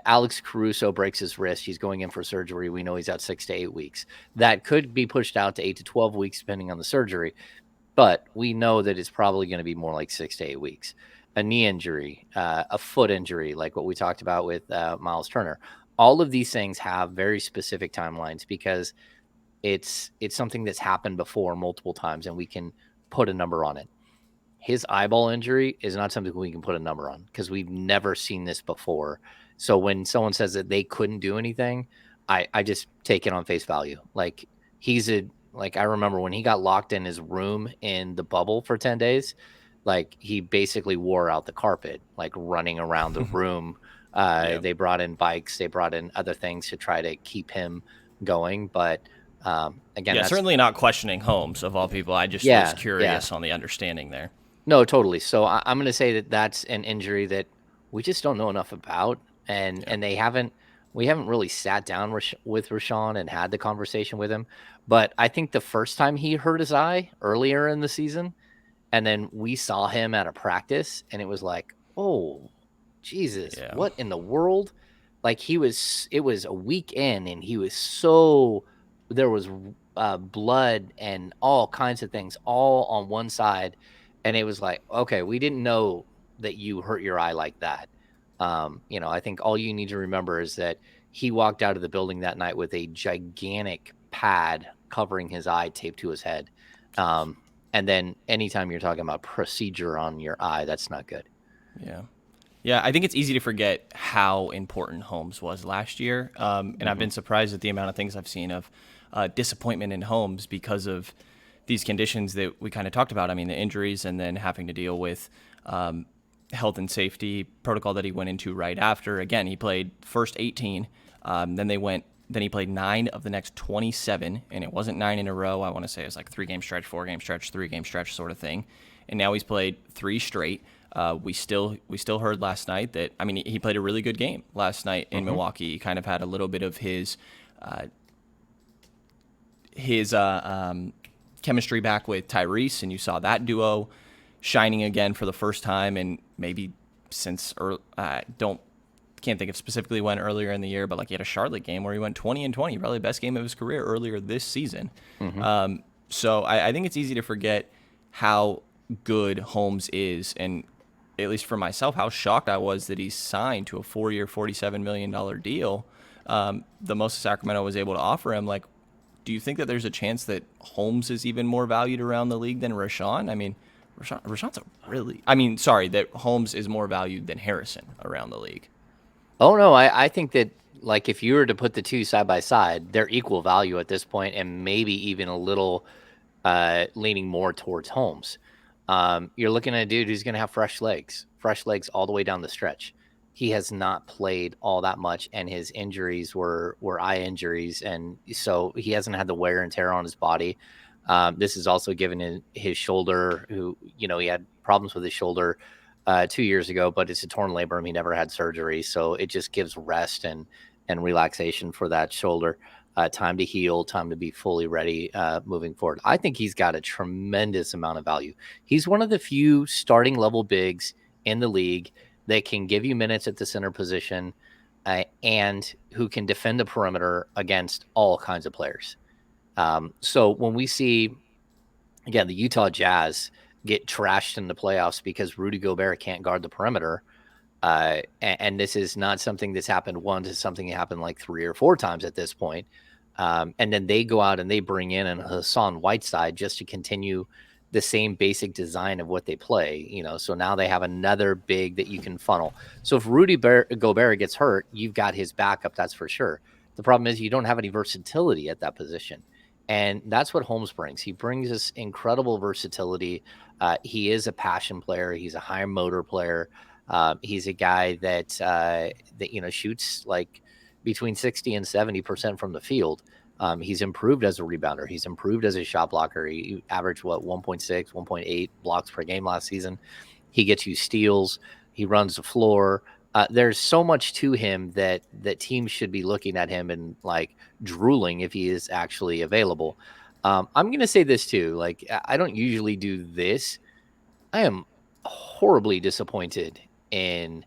Speaker 2: Alex Caruso breaks his wrist. He's going in for surgery. We know he's out 6 to 8 weeks. That could be pushed out to 8 to 12 weeks, depending on the surgery. But we know that it's probably going to be more like 6 to 8 weeks. A knee injury, a foot injury, like what we talked about with Miles Turner. All of these things have very specific timelines because it's something that's happened before multiple times, and we can put a number on it. His eyeball injury is not something we can put a number on because we've never seen this before. So when someone says that they couldn't do anything, I just take it on face value. Like I remember when he got locked in his room in the bubble for 10 days, like he basically wore out the carpet, like running around the room. They brought in bikes, they brought in other things to try to keep him going. But again, that's
Speaker 1: certainly not questioning Holmes of all people. I just was curious on the understanding there.
Speaker 2: No, totally. So I'm going to say that that's an injury that we just don't know enough about, and we haven't really sat down with Rashawn and had the conversation with him. But I think the first time he hurt his eye earlier in the season, and then we saw him at a practice, and it was like, oh, Jesus, what in the world? Like it was a week in, and he was there was blood and all kinds of things all on one side. And it was like, okay, we didn't know that you hurt your eye like that. I think all you need to remember is that he walked out of the building that night with a gigantic pad covering his eye taped to his head. And then anytime you're talking about procedure on your eye, that's not good.
Speaker 1: Yeah. Yeah, I think it's easy to forget how important Holmes was last year. And I've been surprised at the amount of things I've seen of disappointment in Holmes because of these conditions that we kind of talked about. I mean, the injuries and then having to deal with health and safety protocol that he went into right after. Again, he played first 18, then he played 9 of the next 27, and it wasn't 9 in a row. I want to say it was like 3-game stretch, 4-game stretch, 3-game stretch sort of thing. And now he's played 3 straight. We still heard last night that, I mean, he played a really good game last night in Milwaukee. He kind of had a little bit of his chemistry back with Tyrese, and you saw that duo shining again for the first time, and maybe since can't think of specifically when earlier in the year, but like he had a Charlotte game where he went 20 and 20, probably the best game of his career earlier this season. So I think it's easy to forget how good Holmes is, and at least for myself, how shocked I was that he signed to a 4-year, $47 million deal, the most Sacramento was able to offer him. Like, do you think that there's a chance that Holmes is even more valued around the league than Rashawn? I mean, that Holmes is more valued than Harrison around the league.
Speaker 2: Oh, no, I think that, like, if you were to put the two side by side, they're equal value at this point, and maybe even a little leaning more towards Holmes. You're looking at a dude who's going to have fresh legs all the way down the stretch. He has not played all that much, and his injuries were eye injuries, and so he hasn't had the wear and tear on his body. This is also given his shoulder, he had problems with his shoulder 2 years ago, but it's a torn labrum. He never had surgery, so it just gives rest and relaxation for that shoulder, time to heal, time to be fully ready moving forward. I think he's got a tremendous amount of value. He's one of the few starting level bigs in the league that can give you minutes at the center position and who can defend the perimeter against all kinds of players. So when we see, again, the Utah Jazz get trashed in the playoffs because Rudy Gobert can't guard the perimeter, and this is not something that's happened once, it's something that happened like 3 or 4 times at this point. And then they go out and they bring in Hassan Whiteside just to continue the same basic design of what they play, so now they have another big that you can funnel. So if Rudy Gobert gets hurt, you've got his backup, that's for sure. The problem is you don't have any versatility at that position. And that's what Holmes brings. He brings this incredible versatility. He is a passion player. He's a high motor player. He's a guy that shoots like between 60 and 70% from the field. He's improved as a rebounder. He's improved as a shot blocker. He averaged 1.6, 1.8 blocks per game last season. He gets you steals. He runs the floor. There's so much to him that teams should be looking at him and like drooling if he is actually available. I'm going to say this too. Like, I don't usually do this. I am horribly disappointed in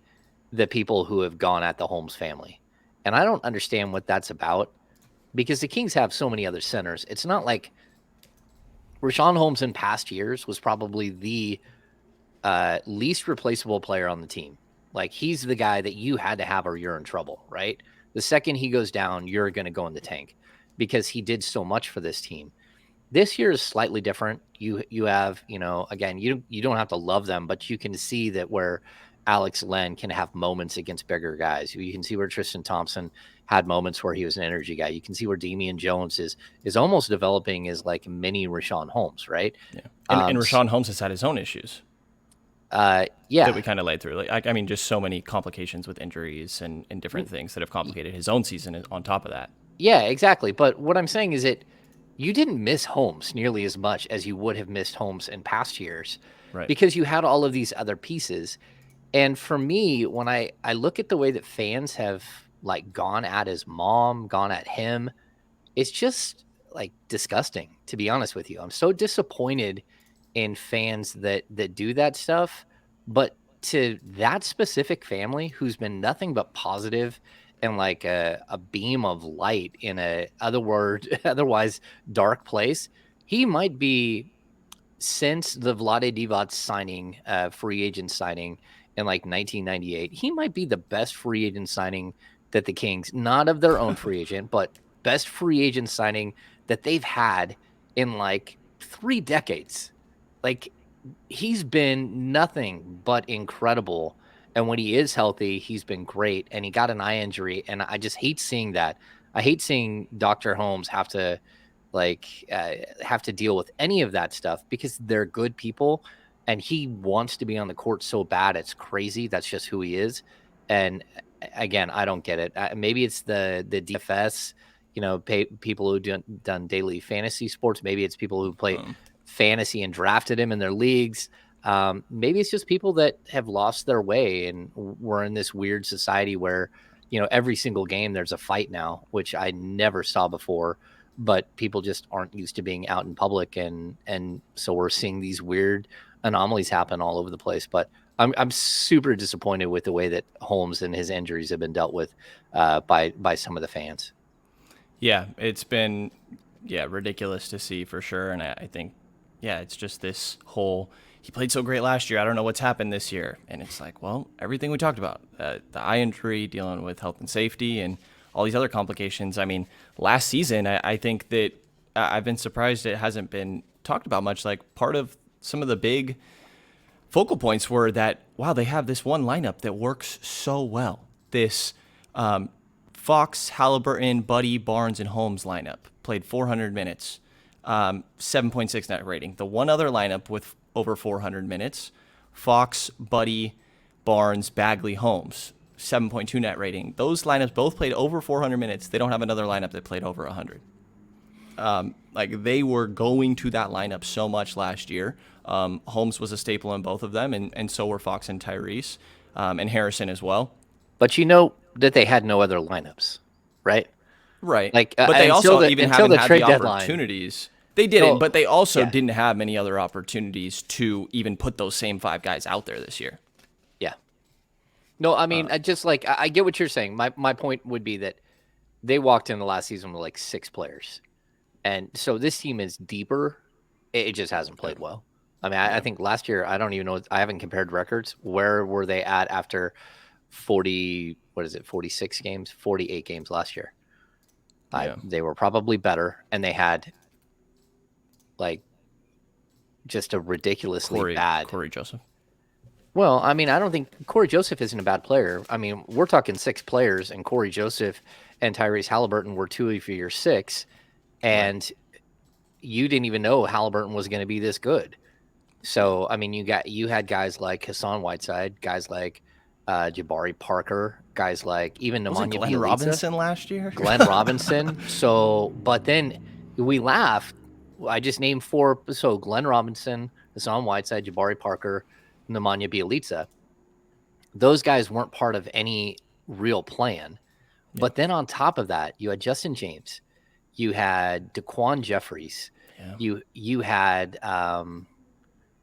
Speaker 2: the people who have gone at the Holmes family. And I don't understand what that's about, because the Kings have so many other centers. It's not like Richaun Holmes in past years was probably the least replaceable player on the team. Like, he's the guy that you had to have or you're in trouble, right? The second he goes down, you're going to go in the tank because he did so much for this team. This year is slightly different. You have, again, you don't have to love them, but you can see that where Alex Len can have moments against bigger guys. You can see where Tristan Thompson had moments where he was an energy guy. You can see where Damian Jones is almost developing as like mini Richaun Holmes, right?
Speaker 1: Yeah. And Richaun Holmes has had his own issues.
Speaker 2: Yeah,
Speaker 1: that we kind of laid through. Like, I mean, just so many complications with injuries and different things that have complicated his own season on top of that.
Speaker 2: Yeah, exactly. But what I'm saying is that you didn't miss Holmes nearly as much as you would have missed Holmes in past years,
Speaker 1: right?
Speaker 2: Because you had all of these other pieces. And for me, when I look at the way that fans have like gone at his mom, gone at him, it's just like disgusting, to be honest with you. I'm so disappointed in fans that do that stuff, but to that specific family who's been nothing but positive and like a beam of light in a otherwise dark place, he might be, since the Vlade Divac signing, free agent signing in like 1998, he might be the best free agent signing that the Kings, not of their own free agent, but best free agent signing that they've had in like 3 decades. Like, he's been nothing but incredible. And when he is healthy, he's been great. And he got an eye injury. And I just hate seeing that. I hate seeing Dr. Holmes have to have to deal with any of that stuff because they're good people and he wants to be on the court so bad. It's crazy. That's just who he is. And again, I don't get it. Maybe it's the DFS, people who done daily fantasy sports. Maybe it's people who play fantasy and drafted him in their leagues. Maybe it's just people that have lost their way and we're in this weird society where, every single game there's a fight now, which I never saw before, but people just aren't used to being out in public. And so we're seeing these weird anomalies happen all over the place. But I'm super disappointed with the way that Holmes and his injuries have been dealt with by some of the fans.
Speaker 1: Yeah, it's been ridiculous to see for sure. And I think, it's just this whole, he played so great last year. I don't know what's happened this year. And it's like, well, everything we talked about, the eye injury, dealing with health and safety, and all these other complications. I mean, last season, I think that I've been surprised it hasn't been talked about much. Like, part of some of the big focal points were that, wow, they have this one lineup that works so well. This Fox, Haliburton, Buddy, Barnes, and Holmes lineup played 400 minutes, 7.6 net rating. The one other lineup with over 400 minutes, Fox, Buddy, Barnes, Bagley, Holmes, 7.2 net rating. Those lineups both played over 400 minutes. They don't have another lineup that played over 100. They were going to that lineup so much last year. Holmes was a staple in both of them, and so were Fox and Tyrese, and Harrison as well.
Speaker 2: But you know that they had no other lineups, right?
Speaker 1: Right. But they also even haven't had the opportunities. They didn't, but they also didn't have many other opportunities to even put those same five guys out there this year.
Speaker 2: Yeah. No, I mean, I get what you're saying. My point would be that they walked in the last season with like 6 players. And so this team is deeper. It just hasn't played well. I mean, I think last year, I don't even know. I haven't compared records. Where were they at after 46 games, 48 games last year? They were probably better, and they had just a ridiculously bad
Speaker 1: Corey Joseph.
Speaker 2: Well, I mean, I don't think Corey Joseph isn't a bad player. I mean, we're talking 6 players, and Corey Joseph and Tyrese Haliburton were 2 of your 6, and you didn't even know Haliburton was going to be this good. So, I mean, you had guys like Hassan Whiteside, guys like Jabari Parker, guys like even Nemanja
Speaker 1: Glenn Robinson last year.
Speaker 2: Glenn Robinson. So, but then we laughed. I just named 4. So Glenn Robinson, Hassan Whiteside, Jabari Parker, Nemanja Bjelica. Those guys weren't part of any real plan. Yeah. But then on top of that, you had Justin James, you had Daquan Jeffries, you had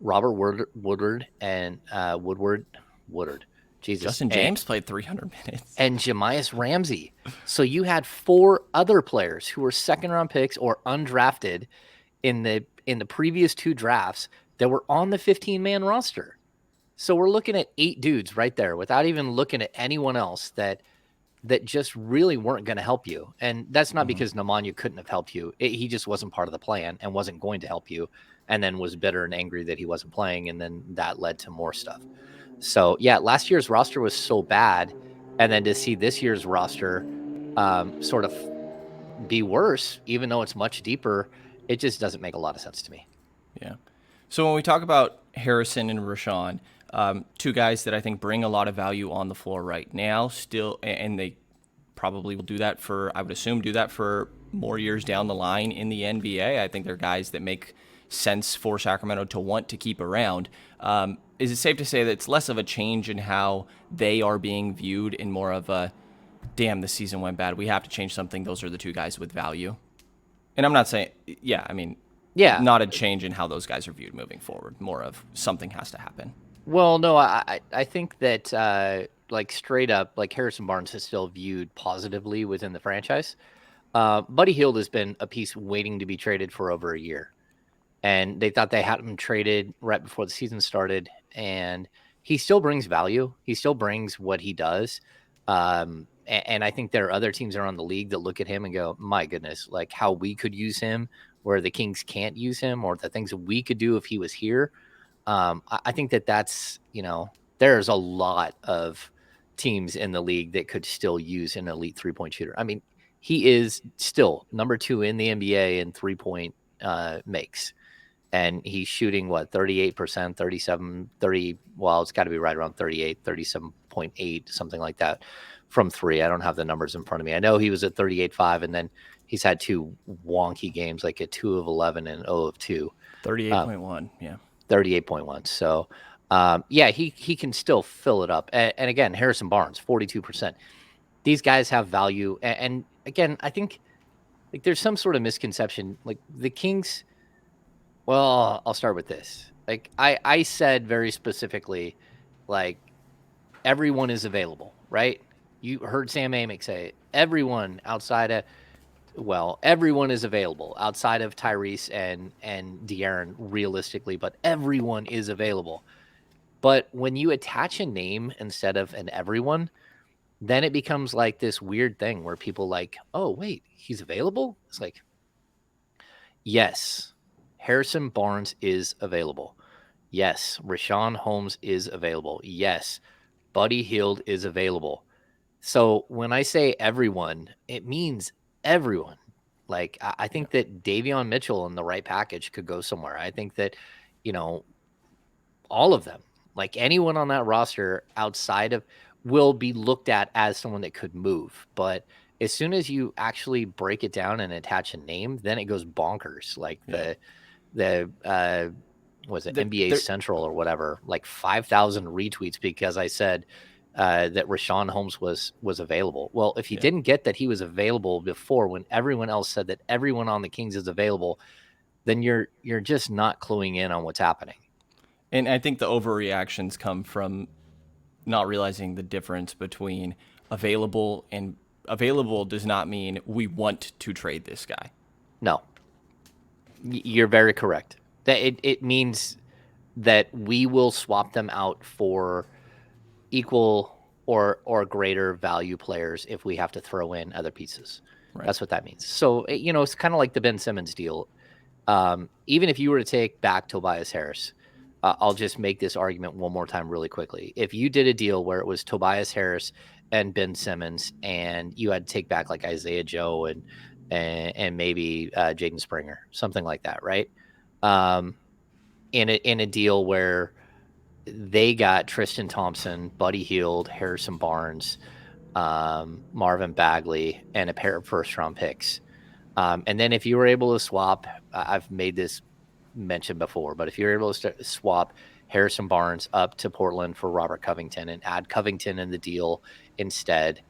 Speaker 2: Robert Woodward and Woodward. Jesus.
Speaker 1: Justin James played 300 minutes.
Speaker 2: And Jamias Ramsey. So you had 4 other players who were second-round picks or undrafted in the previous 2 drafts that were on the 15-man roster. So we're looking at 8 dudes right there without even looking at anyone else that just really weren't going to help you. And that's not because Nemanja couldn't have helped you. He just wasn't part of the plan and wasn't going to help you, and then was bitter and angry that he wasn't playing, and then that led to more stuff. So, last year's roster was so bad, and then to see this year's roster sort of be worse, even though it's much deeper, it just doesn't make a lot of sense to me.
Speaker 1: Yeah. So when we talk about Harrison and Rashawn, 2 guys that I think bring a lot of value on the floor right now still, and they probably will do that I would assume, do that for more years down the line in the NBA. I think they're guys that make sense for Sacramento to want to keep around. Is it safe to say that it's less of a change in how they are being viewed and more of a, damn, this season went bad, we have to change something, those are the 2 guys with value? And I'm not saying, not a change in how those guys are viewed moving forward, more of something has to happen.
Speaker 2: Well, no, I think that straight up, Harrison Barnes is still viewed positively within the franchise. Buddy Hield has been a piece waiting to be traded for over a year. And they thought they had him traded right before the season started. And he still brings value. He still brings what he does. And I think there are other teams around the league that look at him and go, my goodness, how we could use him where the Kings can't use him, or the things that we could do if he was here. I think that's, there's a lot of teams in the league that could still use an elite 3-point shooter. I mean, he is still number 2 in the NBA in 3-point makes. And he's shooting, 38%, 37, 30. Well, it's got to be right around 38, 37.8, something like that from 3. I don't have the numbers in front of me. I know he was at 38.5, and then he's had 2 wonky games, like a 2 of 11 and 0 of 2.
Speaker 1: 38.1, yeah.
Speaker 2: 38.1. So, yeah, he can still fill it up. And again, Harrison Barnes, 42%. These guys have value. And again, I think like there's some sort of misconception. Like the Kings, well, I'll start with this. Like I said very specifically, like everyone is available, right? You heard Sam Amick say everyone everyone is available outside of Tyrese and De'Aaron realistically, but everyone is available. But when you attach a name instead of an everyone, then it becomes like this weird thing where people like, oh wait, he's available? It's like, yes, Harrison Barnes is available. Yes, Richaun Holmes is available. Yes, Buddy Hield is available. So when I say everyone, it means everyone. Like I think that Davion Mitchell in the right package could go somewhere. I think that, you know, all of them, like anyone on that roster outside of, will be looked at as someone that could move. But as soon as you actually break it down and attach a name, then it goes bonkers. Like the was it NBA Central or whatever, like 5,000 retweets because I said that Rashawn Holmes was available. Well, if you didn't get that he was available before, when everyone else said that everyone on the Kings is available, then you're just not cluing in on what's happening.
Speaker 1: And I think the overreactions come from not realizing the difference between available and available does not mean we want to trade this guy.
Speaker 2: No, you're very correct. That it means that we will swap them out for equal or greater value players if we have to throw in other pieces. Right. That's what that means. So, you know, it's kind of like the Ben Simmons deal. Even if you were to take back Tobias Harris, I'll just make this argument one more time really quickly. If you did a deal where it was Tobias Harris and Ben Simmons, and you had to take back like Isaiah Joe and maybe Jaden Springer, something like that, right? In a deal where they got Tristan Thompson, Buddy Hield, Harrison Barnes, Marvin Bagley, and a pair of first-round picks. And then if you were able to swap, I've made this mention before, but if you're able to swap Harrison Barnes up to Portland for Robert Covington and add Covington in the deal instead,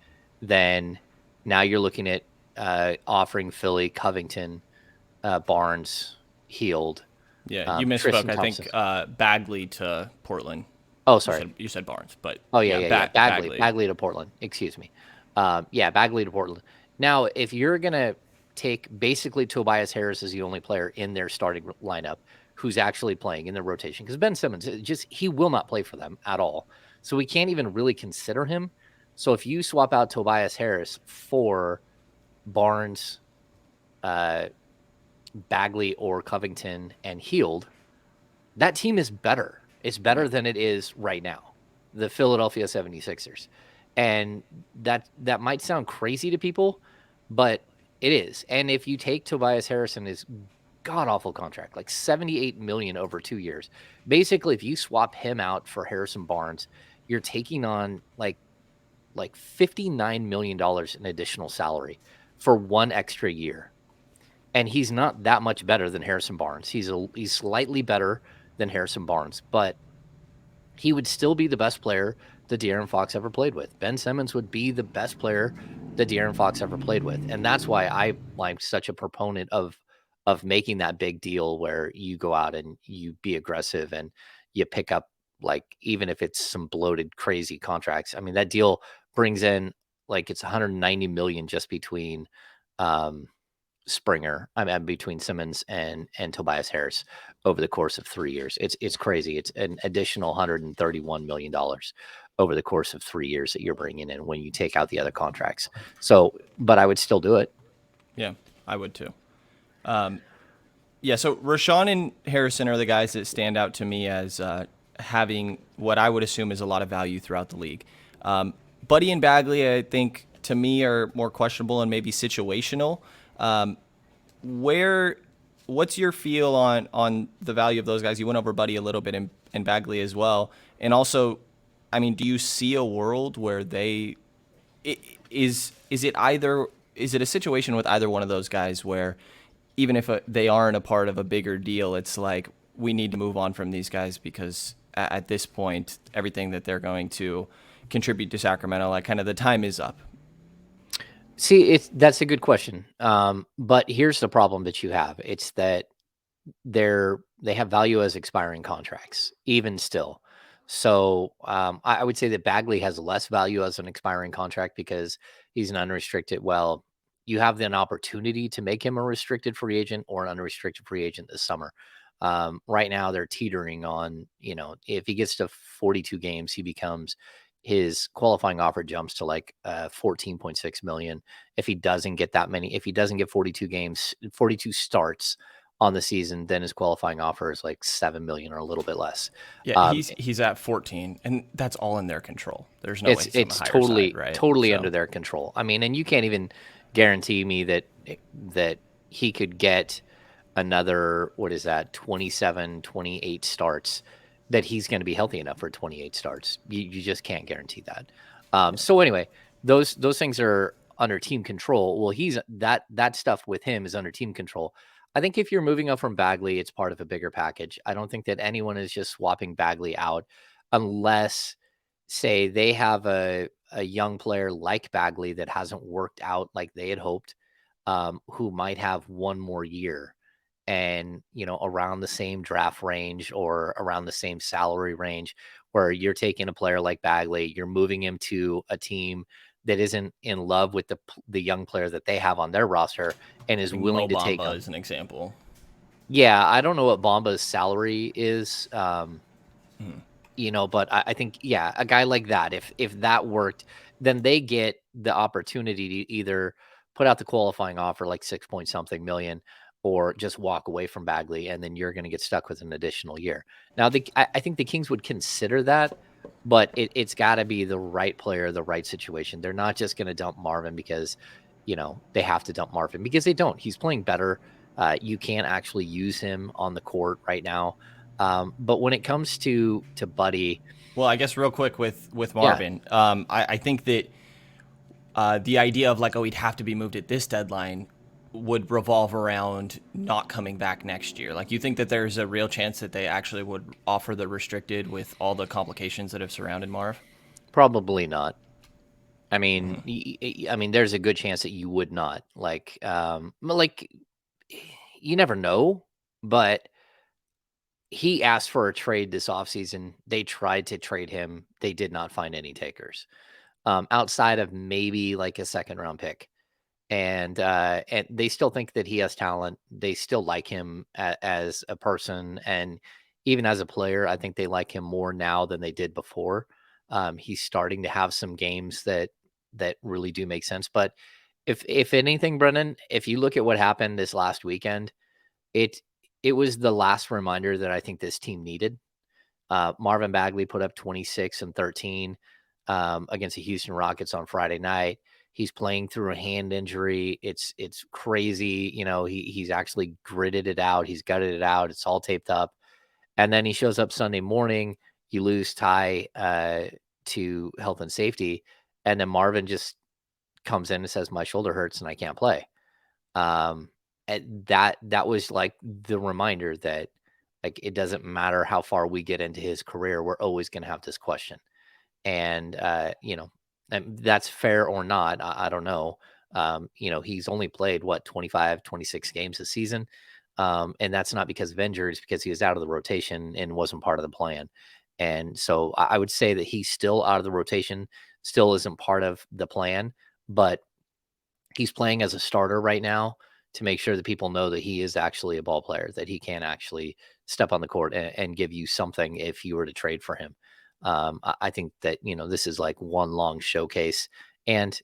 Speaker 2: then now you're looking at offering Philly Covington, Barnes, Hield.
Speaker 1: Yeah, you misspoke. I think Bagley to Portland.
Speaker 2: Oh, sorry.
Speaker 1: You said Barnes, but
Speaker 2: Bagley to Portland. Excuse me. Bagley to Portland. Now, if you're gonna take basically Tobias Harris as the only player in their starting lineup who's actually playing in the rotation, because Ben Simmons he will not play for them at all, so we can't even really consider him. So if you swap out Tobias Harris for Barnes, Bagley or Covington and Hield, that team is better. It's better than it is right now, the Philadelphia 76ers. And that might sound crazy to people, but it is. And if you take Tobias Harrison, his god-awful contract, like $78 million over 2 years, basically if you swap him out for Harrison Barnes, you're taking on like $59 million in additional salary for one extra year. And he's not that much better than Harrison Barnes. He's slightly better than Harrison Barnes, but he would still be the best player that De'Aaron Fox ever played with. Ben Simmons would be the best player that De'Aaron Fox ever played with. And that's why I'm such a proponent of making that big deal where you go out and you be aggressive and you pick up, like, even if it's some bloated, crazy contracts. I mean, that deal brings in like it's $190 million just between between Simmons and Tobias Harris over the course of 3 years. It's crazy. It's an additional $131 million over the course of 3 years that you're bringing in when you take out the other contracts. So, but I would still do it.
Speaker 1: Yeah, I would too. So Rashawn and Harrison are the guys that stand out to me as having what I would assume is a lot of value throughout the league. Buddy and Bagley, I think, to me are more questionable and maybe situational. Where what's your feel on the value of those guys? You went over Buddy a little bit and Bagley as well. And also, I mean, do you see a world where is it either is it a situation with either one of those guys where even if they aren't a part of a bigger deal, it's like we need to move on from these guys because at this point everything that they're going to contribute to Sacramento, like kind of the time is up.
Speaker 2: See, that's a good question. But here's the problem that you have. It's that they have value as expiring contracts, even still. So I would say that Bagley has less value as an expiring contract because he's an unrestricted. Well, you have an opportunity to make him a restricted free agent or an unrestricted free agent this summer. Right now, they're teetering on, if he gets to 42 games, he becomes his qualifying offer jumps to like 14.6 million. If he doesn't get that many, if he doesn't get 42 games, 42 starts on the season, then his qualifying offer is like 7 million or a little bit less.
Speaker 1: Yeah, he's at 14, and that's all in their control. There's no way he's on the
Speaker 2: It's
Speaker 1: higher
Speaker 2: totally
Speaker 1: side, right?
Speaker 2: totally
Speaker 1: So
Speaker 2: under their control. I mean, and you can't even guarantee me that he could get another, what is that, 27, 28 starts, that he's going to be healthy enough for 28 starts. You just can't guarantee that. So anyway, those things are under team control. Well, that stuff with him is under team control. I think if you're moving up from Bagley, it's part of a bigger package. I don't think that anyone is just swapping Bagley out unless, say, they have a young player like Bagley that hasn't worked out like they had hoped, who might have one more year and, around the same draft range or around the same salary range, where you're taking a player like Bagley, you're moving him to a team that isn't in love with the young player that they have on their roster and is
Speaker 1: like Mo
Speaker 2: willing to take
Speaker 1: Bamba
Speaker 2: him.
Speaker 1: is an example.
Speaker 2: Yeah, I don't know what Bomba's salary is. But I think, yeah, a guy like that, if that worked, then they get the opportunity to either put out the qualifying offer like 6 point something million or just walk away from Bagley, and then you're going to get stuck with an additional year. Now, I think the Kings would consider that, but it's got to be the right player, the right situation. They're not just going to dump Marvin because, they have to dump Marvin, because they don't. He's playing better. You can't actually use him on the court right now. But when it comes to Buddy,
Speaker 1: Well, I guess real quick with
Speaker 2: yeah,
Speaker 1: Marvin, I think that the idea of like, oh, he'd have to be moved at this deadline would revolve around not coming back next year. Like, you think that there's a real chance that they actually would offer the restricted with all the complications that have surrounded Marv?
Speaker 2: probably not. I mean, there's a good chance that you would not like. You never know, but he asked for a trade this offseason. They tried to trade him. They did not find any takers, outside of maybe like a second round pick. And they still think that he has talent. They still like him as a person, and even as a player, I think they like him more now than they did before. He's starting to have some games that really do make sense. But if anything, Brennan, if you look at what happened this last weekend, it it was the last reminder that I think this team needed. Marvin Bagley put up 26 and 13 against the Houston Rockets on Friday night. He's playing through a hand injury. It's crazy. He's actually gritted it out. He's gutted it out. It's all taped up. And then he shows up Sunday morning. You lose Ty to health and safety. And then Marvin just comes in and says, my shoulder hurts and I can't play. And that was like the reminder that, like, it doesn't matter how far we get into his career, we're always going to have this question. And and that's fair or not, I don't know. He's only played 25, 26 games this season. And that's not because of injuries, because he was out of the rotation and wasn't part of the plan. And so I would say that he's still out of the rotation, still isn't part of the plan, but he's playing as a starter right now to make sure that people know that he is actually a ball player, that he can actually step on the court and give you something if you were to trade for him. I think that, this is like one long showcase, and,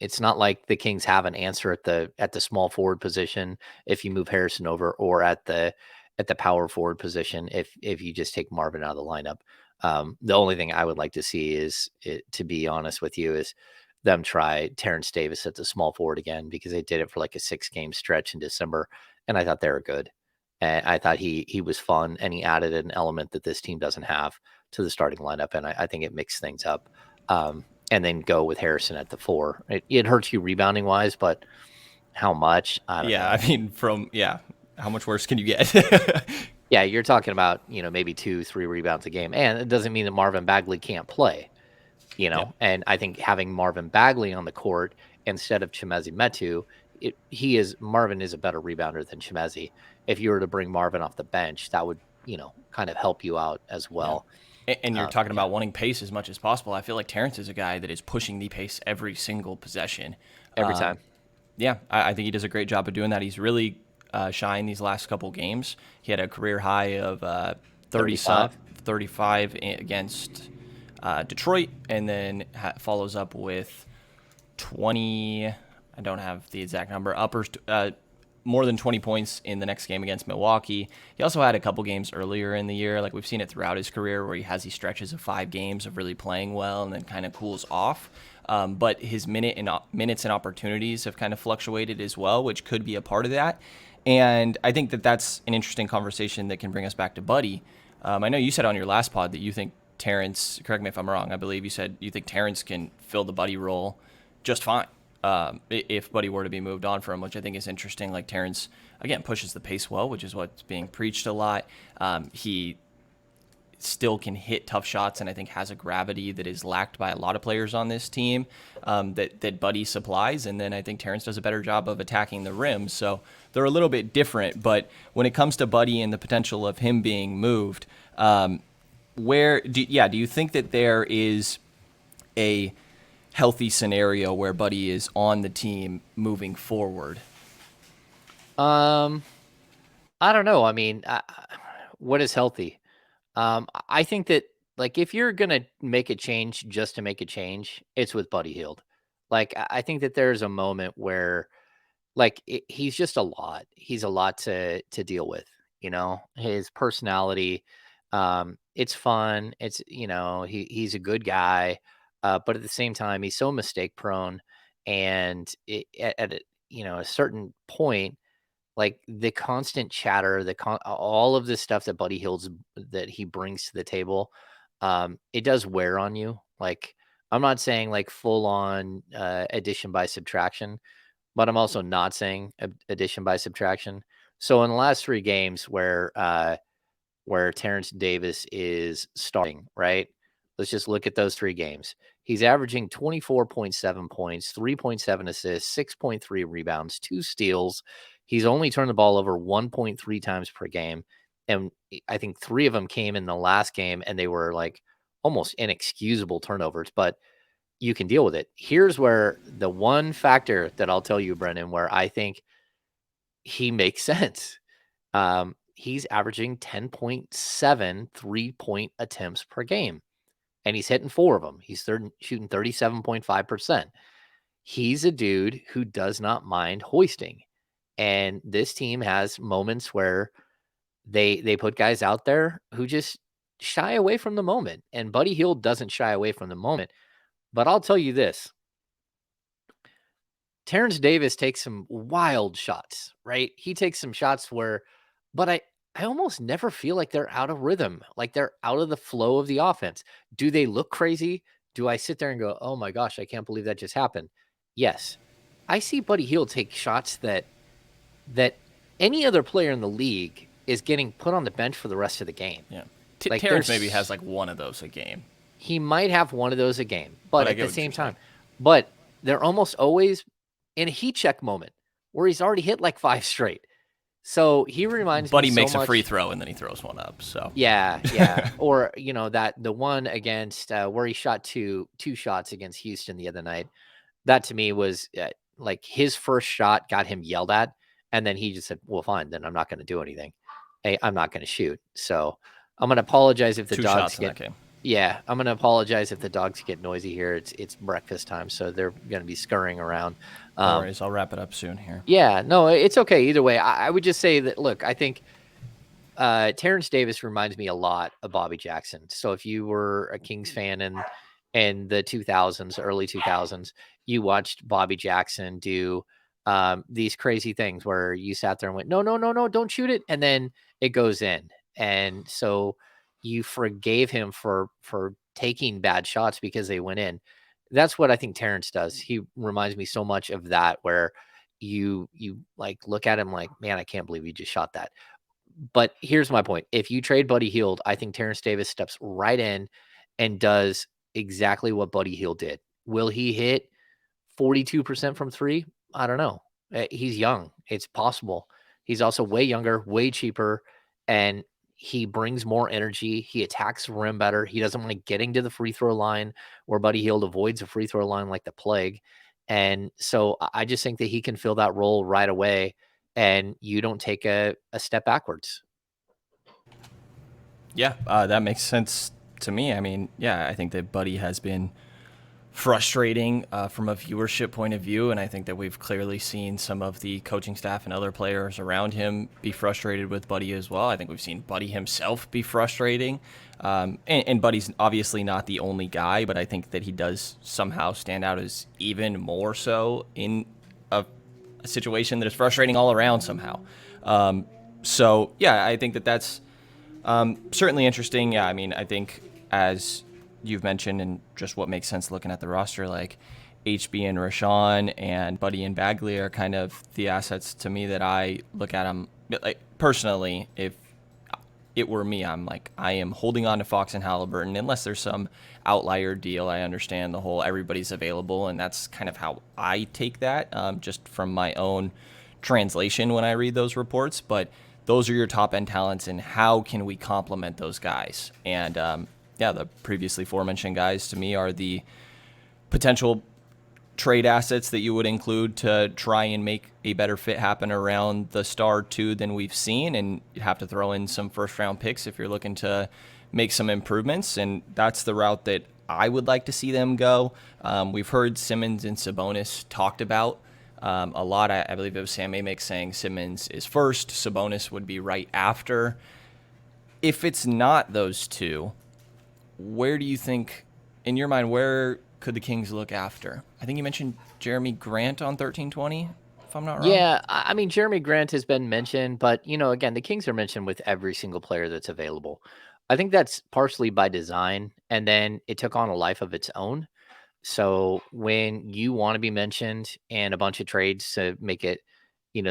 Speaker 2: it's not like the Kings have an answer at the small forward position if you move Harrison over, or at the power forward position if you just take Marvin out of the lineup. The only thing I would like to see is, to be honest with you, is them try Terrence Davis at the small forward again, because they did it for like a 6-game stretch in December, and I thought they were good. And I thought he was fun, and he added an element that this team doesn't have to the starting lineup, and I think it mixed things up. And then go with Harrison at the 4. It hurts you rebounding wise, but how much? I don't know.
Speaker 1: I mean, how much worse can you get?
Speaker 2: Yeah, you're talking about, maybe 2-3 rebounds a game. And it doesn't mean that Marvin Bagley can't play,
Speaker 1: Yeah.
Speaker 2: And I think having Marvin Bagley on the court instead of Chimezie Metu, Marvin is a better rebounder than Chimezie. If you were to bring Marvin off the bench, that would, kind of help you out as well.
Speaker 1: And you're talking about wanting pace as much as possible. I feel like Terrence is a guy that is pushing the pace every single possession.
Speaker 2: Every time.
Speaker 1: Yeah, I think he does a great job of doing that. He's really shined these last couple games. He had a career high of 35 against Detroit, and then follows up with 20. I don't have the exact number. More than 20 points in the next game against Milwaukee. He also had a couple games earlier in the year, like we've seen it throughout his career, where he has these stretches of 5 games of really playing well and then kind of cools off. But his minutes and opportunities have kind of fluctuated as well, which could be a part of that. And I think that that's an interesting conversation that can bring us back to Buddy. I know you said on your last pod that you think Terrence, correct me if I'm wrong, I believe you said you think Terrence can fill the Buddy role just fine. If Buddy were to be moved on from him, which I think is interesting. Like Terrence, again, pushes the pace well, which is what's being preached a lot. He still can hit tough shots, and I think has a gravity that is lacked by a lot of players on this team that Buddy supplies. And then I think Terrence does a better job of attacking the rim. So they're a little bit different. But when it comes to Buddy and the potential of him being moved, do you think that there is a healthy scenario where Buddy is on the team moving forward?
Speaker 2: I don't know. I mean, what is healthy? I think that, like, if you're going to make a change just to make a change, it's with Buddy Hield. Like, I think that there's a moment where, like, he's just a lot. He's a lot to deal with, his personality. It's fun. It's, he's a good guy. But at the same time, he's so mistake prone. And at a certain point, like the constant chatter, all of this stuff that Buddy Hield's that he brings to the table, it does wear on you. Like, I'm not saying like full on addition by subtraction, but I'm also not saying addition by subtraction. So in the last 3 games where Terrence Davis is starting, right? Let's just look at those 3 games. He's averaging 24.7 points, 3.7 assists, 6.3 rebounds, 2 steals. He's only turned the ball over 1.3 times per game. And I think 3 of them came in the last game, and they were like almost inexcusable turnovers, but you can deal with it. Here's where the one factor that I'll tell you, Brendan, where I think he makes sense. He's averaging 10.7 3-point attempts per game, and he's hitting 4 of them. He's shooting 37.5%. He's a dude who does not mind hoisting. And this team has moments where they put guys out there who just shy away from the moment. And Buddy Hield doesn't shy away from the moment. But I'll tell you this. Terrence Davis takes some wild shots, right? He takes some shots but I almost never feel like they're out of rhythm, like they're out of the flow of the offense. Do they look crazy? Do I sit there and go, oh my gosh, I can't believe that just happened? Yes. I see Buddy Hield take shots that any other player in the league is getting put on the bench for the rest of the game.
Speaker 1: Yeah. Terrence maybe has like one of those a game.
Speaker 2: He might have one of those a game, but at the same time, but they're almost always in a heat check moment where he's already hit like 5 straight. So he reminds me
Speaker 1: Buddy makes
Speaker 2: so much,
Speaker 1: a free throw and then he throws one up. So
Speaker 2: yeah. Or that the one against where he shot two shots against Houston the other night. That to me was like his first shot got him yelled at, and then he just said, "Well, fine, then I'm not going to do anything. I'm not going to shoot." So I'm going to apologize if the dogs get. Yeah, I'm going to apologize if the dogs get noisy here. It's breakfast time, so they're going to be scurrying around.
Speaker 1: No worries. I'll wrap it up soon here.
Speaker 2: Yeah, no, it's okay. Either way, I would just say that, look, I think Terrence Davis reminds me a lot of Bobby Jackson. So if you were a Kings fan in the 2000s, early 2000s, you watched Bobby Jackson do these crazy things where you sat there and went, no, no, no, no, don't shoot it. And then it goes in. And so you forgave him for taking bad shots because they went in. That's what I think Terrence does. He reminds me so much of that, where you like look at him like, man, I can't believe you just shot that. But here's my point. If you trade Buddy Hield, I think Terrence Davis steps right in and does exactly what Buddy Hield did. Will he hit 42% from three? I don't know. He's young. It's possible. He's also way younger, way cheaper, and he brings more energy. He attacks the rim better. He doesn't mind getting to the free throw line, where Buddy Hield avoids the free throw line like the plague. And so I just think that he can fill that role right away, and you don't take a step backwards.
Speaker 1: Yeah, that makes sense to me. I mean, yeah, I think that Buddy has been frustrating from a viewership point of view, and I think that we've clearly seen some of the coaching staff and other players around him be frustrated with Buddy as well. I think we've seen Buddy himself be frustrating, and Buddy's obviously not the only guy, but I think that he does somehow stand out as even more so in a situation that is frustrating all around somehow. So yeah, I think that that's certainly interesting. Yeah, I mean, I think as you've mentioned, and just what makes sense looking at the roster, like HB and Rashawn and Buddy and Bagley are kind of the assets to me that I look at them. Like personally, if it were me, I'm like, I am holding on to Fox and Haliburton unless there's some outlier deal. I understand the whole everybody's available, and that's kind of how I take that, just from my own translation when I read those reports. But those are your top end talents, and how can we complement those guys? And yeah, the previously aforementioned guys to me are the potential trade assets that you would include to try and make a better fit happen around the star two than we've seen. And you have to throw in some first round picks if you're looking to make some improvements. And that's the route that I would like to see them go. We've heard Simmons and Sabonis talked about a lot. I believe it was Sam Amick saying Simmons is first, Sabonis would be right after. If it's not those two, where do you think, in your mind, where could the Kings look after? I think you mentioned Jerami Grant on 1320, if I'm not wrong.
Speaker 2: Yeah, I mean, Jeremy Grant has been mentioned, but again, the Kings are mentioned with every single player that's available. I think that's partially by design, and then it took on a life of its own. So when you want to be mentioned and a bunch of trades to make it,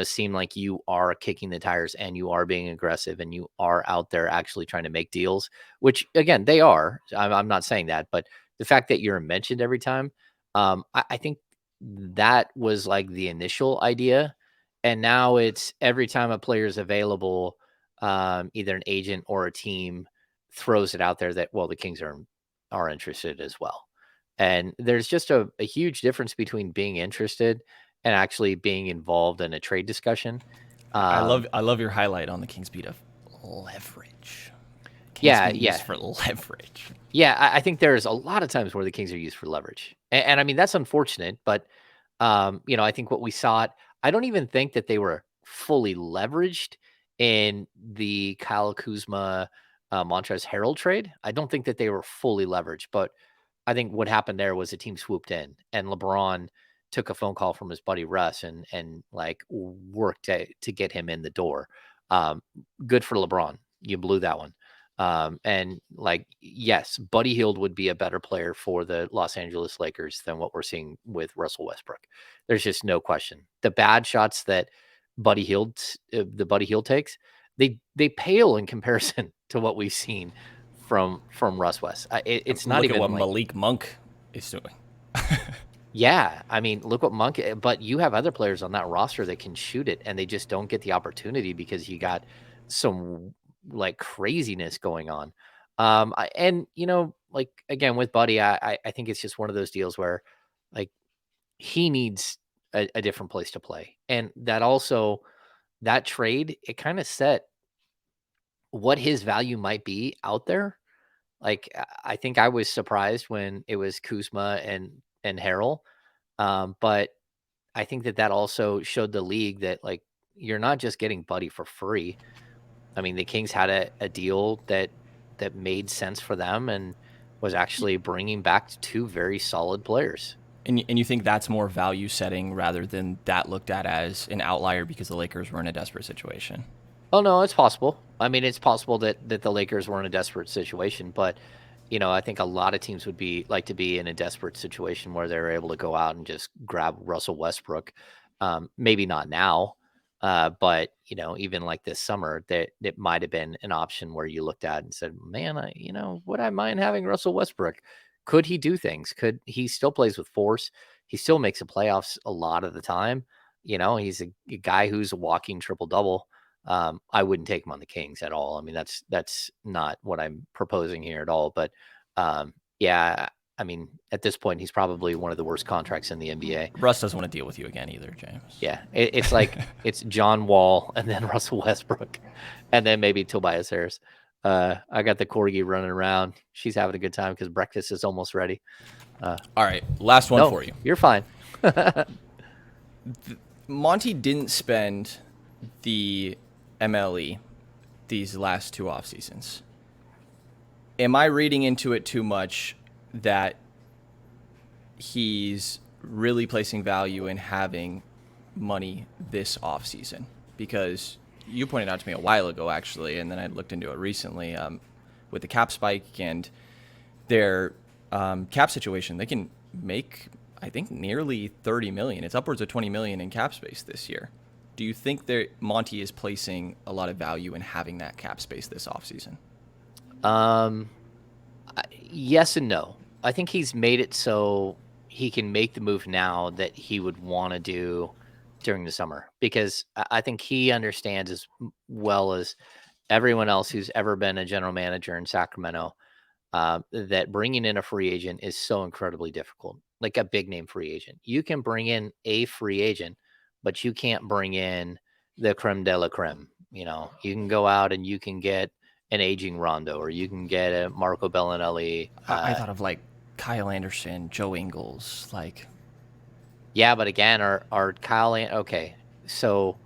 Speaker 2: seem like you are kicking the tires and you are being aggressive and you are out there actually trying to make deals, which again, they are. I'm not saying that, but the fact that you're mentioned every time, I think that was like the initial idea. And now it's every time a player is available, either an agent or a team throws it out there that, well, the Kings are interested as well. And there's just a huge difference between being interested and actually being involved in a trade discussion.
Speaker 1: I love your highlight on the Kings Beat of leverage. Kings
Speaker 2: Yeah,
Speaker 1: being used
Speaker 2: yeah,
Speaker 1: for leverage.
Speaker 2: yeah. I think there's a lot of times where the Kings are used for leverage, and I mean that's unfortunate. But I think what we saw it. I don't even think that they were fully leveraged in the Kyle Kuzma Montrezl Harrell trade. I don't think that they were fully leveraged, but I think what happened there was a team swooped in and LeBron took a phone call from his buddy Russ and like worked to get him in the door. Um, Good for LeBron. You blew that one. And like, yes, Buddy Hield would be a better player for the Los Angeles Lakers than what we're seeing with Russell Westbrook. There's just no question. The bad shots that the Buddy Hield takes, they pale in comparison to what we've seen from Russ West. It's not
Speaker 1: Look at what
Speaker 2: even like,
Speaker 1: Malik Monk is doing.
Speaker 2: yeah, I mean, look what Monk, but you have other players on that roster that can shoot it and they just don't get the opportunity because you got some like craziness going on. And like again with Buddy, I think it's just one of those deals where like he needs a different place to play. And that also, that trade, it kind of set what his value might be out there. Like I think I was surprised when it was Kuzma and Harrell. But I think that also showed the league that like you're not just getting Buddy for free. I mean, the Kings had a deal that made sense for them, and was actually bringing back two very solid players.
Speaker 1: And you think that's more value setting rather than that looked at as an outlier because the Lakers were in a desperate situation?
Speaker 2: Oh no, it's possible. I mean, it's possible that the Lakers were in a desperate situation, but I think a lot of teams would like to be in a desperate situation where they're able to go out and just grab Russell Westbrook. Maybe not now, but even like this summer, that it might have been an option where you looked at and said, "Man, would I mind having Russell Westbrook? Could he do things? Could he still plays with force? He still makes the playoffs a lot of the time. He's a guy who's a walking triple double." I wouldn't take him on the Kings at all. I mean, that's not what I'm proposing here at all. But yeah, I mean, at this point, he's probably one of the worst contracts in the NBA.
Speaker 1: Russ doesn't want to deal with you again either, James.
Speaker 2: Yeah, it's like it's John Wall and then Russell Westbrook, and then maybe Tobias Harris. I got the corgi running around. She's having a good time because breakfast is almost ready.
Speaker 1: All right, last one for you.
Speaker 2: You're fine.
Speaker 1: Monty didn't spend the MLE these last two off seasons. Am I reading into it too much that he's really placing value in having money this off season? Because you pointed out to me a while ago, actually, and then I looked into it recently with the cap spike and their cap situation. They can make, I think, nearly $30 million. It's upwards of $20 million in cap space this year. Do you think that Monty is placing a lot of value in having that cap space this offseason?
Speaker 2: Yes and no. I think he's made it so he can make the move now that he would want to do during the summer, because I think he understands as well as everyone else who's ever been a general manager in Sacramento that bringing in a free agent is so incredibly difficult. Like a big name free agent, you can bring in a free agent, but you can't bring in the creme de la creme. You can go out and you can get an aging Rondo, or you can get a Marco Bellinelli.
Speaker 1: I thought of like Kyle Anderson, Joe Ingles,
Speaker 2: Yeah, but again, are Kyle okay? So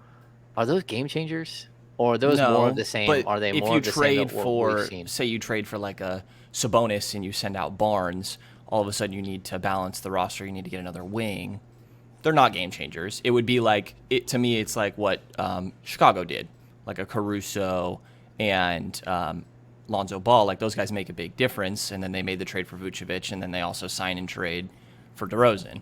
Speaker 2: are those game changers, or are those more of the same?
Speaker 1: But
Speaker 2: are they
Speaker 1: if
Speaker 2: more
Speaker 1: you
Speaker 2: of the same
Speaker 1: trade
Speaker 2: that
Speaker 1: for,
Speaker 2: we've seen?
Speaker 1: say, you trade for like a Sabonis and you send out Barnes, all of a sudden you need to balance the roster. You need to get another wing. They're not game changers. It would be like to me. It's like what Chicago did, like a Caruso and Lonzo Ball. Like those guys make a big difference, and then they made the trade for Vucevic, and then they also sign and trade for DeRozan.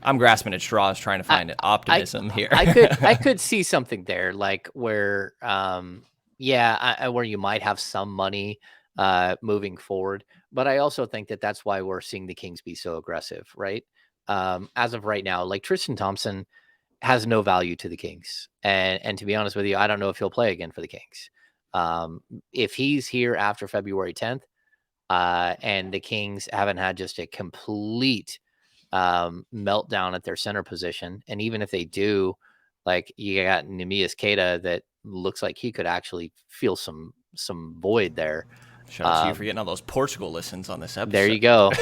Speaker 1: I'm grasping at straws, trying to find optimism here.
Speaker 2: I could see something there, like where, where you might have some money moving forward. But I also think that that's why we're seeing the Kings be so aggressive, right? As of right now, like Tristan Thompson has no value to the Kings, and to be honest with you, I don't know if he'll play again for the Kings. If he's here after February 10th, and the Kings haven't had just a complete meltdown at their center position, and even if they do, like you got Neemias Queta that looks like he could actually feel some void there.
Speaker 1: Shout out to you for getting all those Portugal listens on this episode.
Speaker 2: There you go.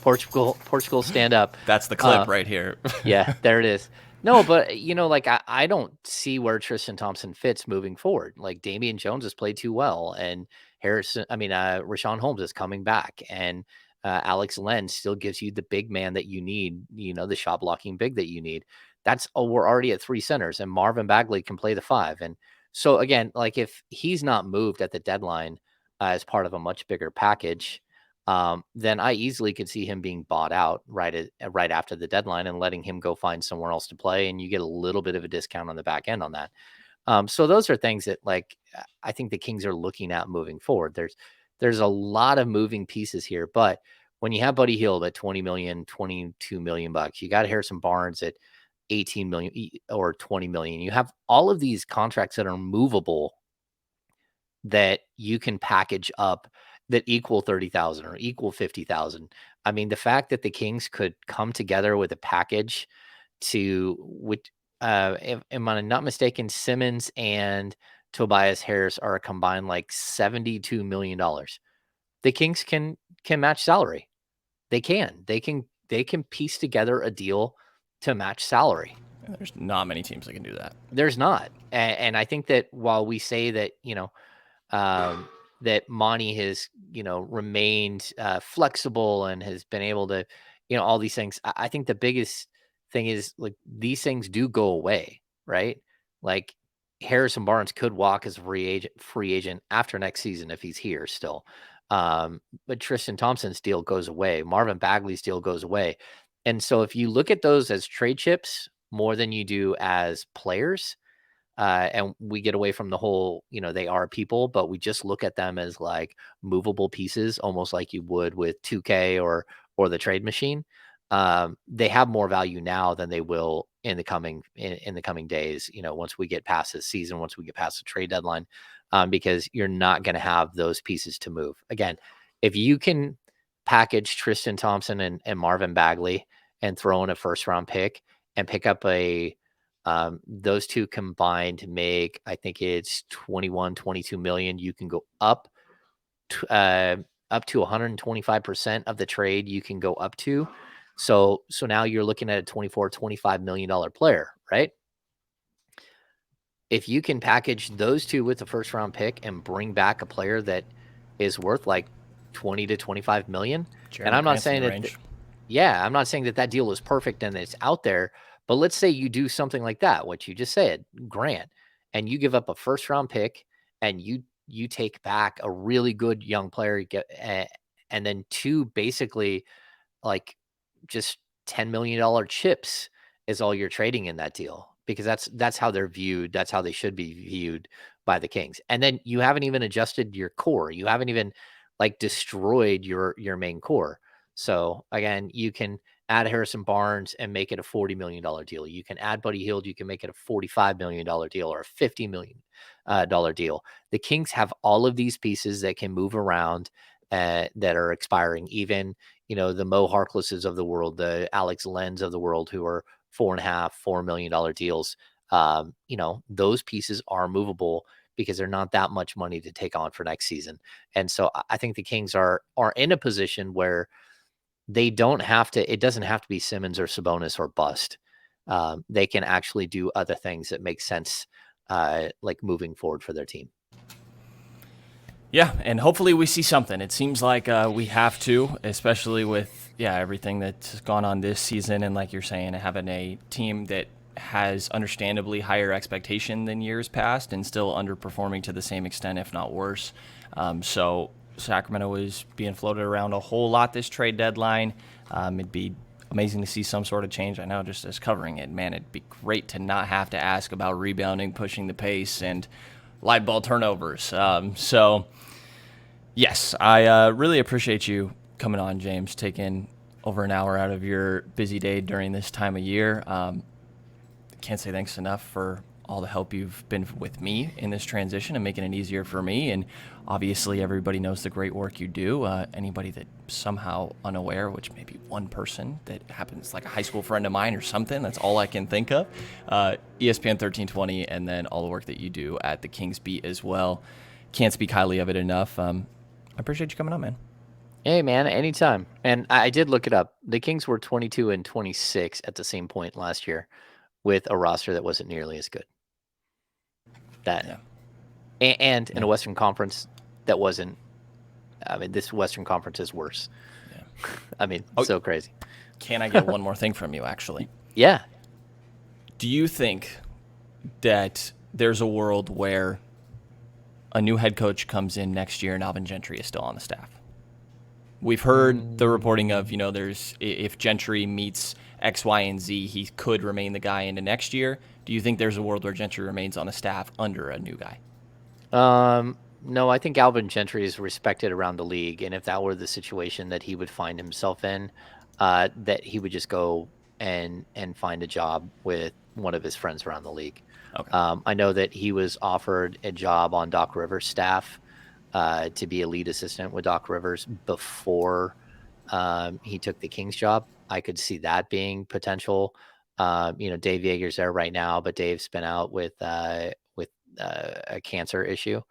Speaker 2: Portugal, stand up.
Speaker 1: That's the clip right here.
Speaker 2: Yeah, there it is. No, but like I don't see where Tristan Thompson fits moving forward. Like Damian Jones has played too well, and Richaun Holmes is coming back, and Alex Len still gives you the big man that you need. The shot blocking big that you need. We're already at three centers, and Marvin Bagley can play the five. And so again, like if he's not moved at the deadline as part of a much bigger package, then I easily could see him being bought out right after the deadline and letting him go find somewhere else to play, and you get a little bit of a discount on the back end on that. So those are things that I think the Kings are looking at moving forward. There's a lot of moving pieces here, but when you have Buddy Hield at 20 million, 22 million bucks, you got Harrison Barnes at 18 million or 20 million. You have all of these contracts that are movable that you can package up that equal 30,000 or equal 50,000. I mean, the fact that the Kings could come together with a package if I'm not mistaken, Simmons and Tobias Harris are a combined like $72 million. The Kings can match salary. They can piece together a deal to match salary.
Speaker 1: There's not many teams that can do that.
Speaker 2: There's not. And I think that while we say that, that Monty has, remained flexible and has been able to, all these things. I think the biggest thing is like these things do go away, right? Like Harrison Barnes could walk as a free agent after next season if he's here still. But Tristan Thompson's deal goes away. Marvin Bagley's deal goes away. And so if you look at those as trade chips more than you do as players, and we get away from the whole, they are people, but we just look at them as like movable pieces, almost like you would with 2K or the trade machine. They have more value now than they will in the coming days. Once we get past this season, once we get past the trade deadline, because you're not going to have those pieces to move again. If you can package Tristan Thompson and Marvin Bagley and throw in a first round pick and pick up those two combined make, I think it's 21, 22 million. You can go up to 125% of the trade you can go up to. So now you're looking at a 24, $25 million player, right? If you can package those two with the first round pick and bring back a player that is worth like 20 to 25 million. And
Speaker 1: Jerami
Speaker 2: I'm not
Speaker 1: Grant's in
Speaker 2: saying
Speaker 1: the
Speaker 2: that,
Speaker 1: range.
Speaker 2: I'm not saying that deal is perfect and it's out there, but let's say you do something like that, what you just said, Grant, and you give up a first round pick and you take back a really good young player, and then two basically like just $10 million chips is all you're trading in that deal, because that's how they're viewed. That's how they should be viewed by the Kings. And then you haven't even adjusted your core. You haven't even like destroyed your main core. So again, you can add Harrison Barnes and make it a $40 million deal. You can add Buddy Hield. You can make it a $45 million deal or a $50 million dollar deal. The Kings have all of these pieces that can move around, that are expiring. Even, the Mo Harklesses of the world, the Alex Lenz of the world, who are $4.5, $4 million deals. Those pieces are movable because they're not that much money to take on for next season. And so I think the Kings are in a position where they don't have to, it doesn't have to be Simmons or Sabonis or bust. They can actually do other things that make sense, like moving forward for their team.
Speaker 1: Yeah, and hopefully we see something. It seems like we have to, especially with everything that's gone on this season, and like you're saying, having a team that has understandably higher expectation than years past and still underperforming to the same extent, if not worse. So Sacramento is being floated around a whole lot this trade deadline. It'd be amazing to see some sort of change. I know, just as covering it, man, it'd be great to not have to ask about rebounding, pushing the pace, and live ball turnovers. Yes, I really appreciate you coming on, James, taking over an hour out of your busy day during this time of year. Can't say thanks enough for all the help you've been with me in this transition and making it easier for me. And obviously, everybody knows the great work you do. Anybody that somehow unaware, which may be one person that happens, like a high school friend of mine or something, that's all I can think of. ESPN 1320, and then all the work that you do at the Kings Beat as well. Can't speak highly of it enough. I appreciate you coming on, man.
Speaker 2: Hey, man, anytime. And I did look it up. The Kings were 22 and 26 at the same point last year with a roster that wasn't nearly as good.
Speaker 1: Yeah.
Speaker 2: And in a Western Conference that wasn't. I mean, this Western Conference is worse.
Speaker 1: Yeah.
Speaker 2: I mean, so crazy.
Speaker 1: Can I get one more thing from you, actually?
Speaker 2: Yeah.
Speaker 1: Do you think that there's a world where a new head coach comes in next year and Alvin Gentry is still on the staff? We've heard the reporting of, there's, if Gentry meets X, Y, and Z, he could remain the guy into next year. Do you think there's a world where Gentry remains on the staff under a new guy?
Speaker 2: No, I think Alvin Gentry is respected around the league, and if that were the situation that he would find himself in, that he would just go and find a job with one of his friends around the league.
Speaker 1: Okay.
Speaker 2: I know that he was offered a job on Doc Rivers' staff, to be a lead assistant with Doc Rivers before he took the Kings job. I could see that being potential. Dave Yeager's there right now, but Dave's been out with a cancer issue.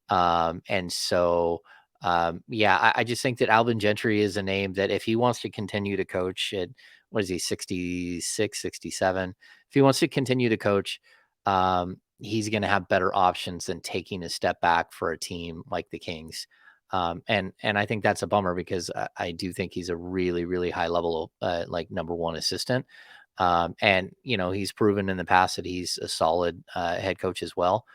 Speaker 2: And so, I just think that Alvin Gentry is a name that if he wants to continue to coach at, what is he, 66, 67, if he wants to continue to coach, he's going to have better options than taking a step back for a team like the Kings. And I think that's a bummer because I do think he's a really, really high level, like number one assistant. And, he's proven in the past that he's a solid head coach as well.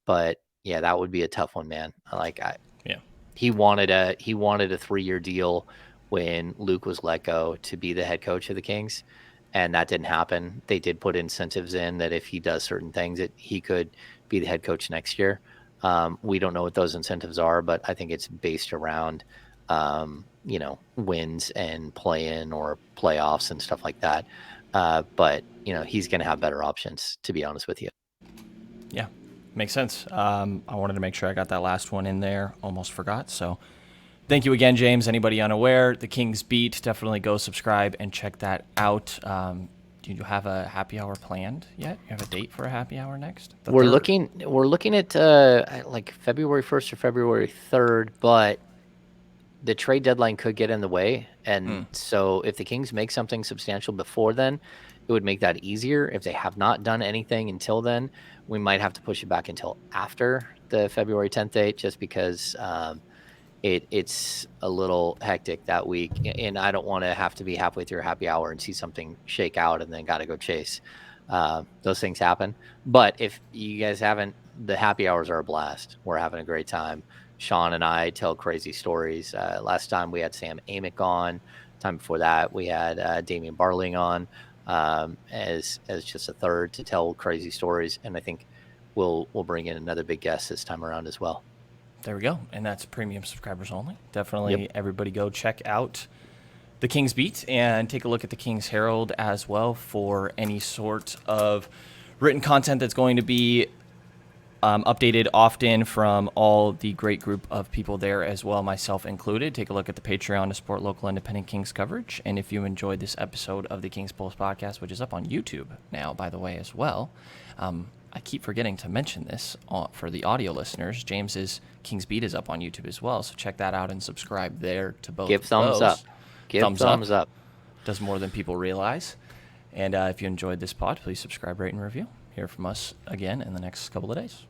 Speaker 2: But yeah, that would be a tough one, man.
Speaker 1: Yeah.
Speaker 2: He wanted a 3-year deal when Luke was let go to be the head coach of the Kings, and that didn't happen. They did put incentives in that if he does certain things, that he could be the head coach next year. We don't know what those incentives are, but I think it's based around, wins and play-in or playoffs and stuff like that. But he's going to have better options, to be honest with you.
Speaker 1: Yeah, makes sense. I wanted to make sure I got that last one in there. Almost forgot. So thank you again, James. Anybody unaware, the Kings Beat, definitely go subscribe and check that out. Do you have a happy hour planned yet? You have a date for a happy hour next?
Speaker 2: We're looking at like February 1st or February 3rd, but the trade deadline could get in the way. And so if the Kings make something substantial before then, it would make that easier. If they have not done anything until then, we might have to push it back until after the February 10th date, just because it's a little hectic that week. And I don't want to have to be halfway through a happy hour and see something shake out and then got to go chase. Those things happen. But if you guys haven't, the happy hours are a blast. We're having a great time. Sean and I tell crazy stories. Last time we had Sam Amick on. Time before that, we had Damian Barling on as just a third to tell crazy stories. And I think we'll bring in another big guest this time around as well.
Speaker 1: There we go. And that's premium subscribers only. Definitely everybody go check out the Kings Beat and take a look at the Kings Herald as well for any sort of written content that's going to be updated often from all the great group of people there as well, myself included. Take a look at the Patreon to support local independent Kings coverage. And if you enjoyed this episode of the Kings Pulse podcast, which is up on YouTube now, by the way, as well, I keep forgetting to mention this for the audio listeners. James's Kings Beat is up on YouTube as well, so check that out and subscribe there to both.
Speaker 2: Give thumbs up. Give thumbs up.
Speaker 1: Does more than people realize. And if you enjoyed this pod, please subscribe, rate, and review. Hear from us again in the next couple of days.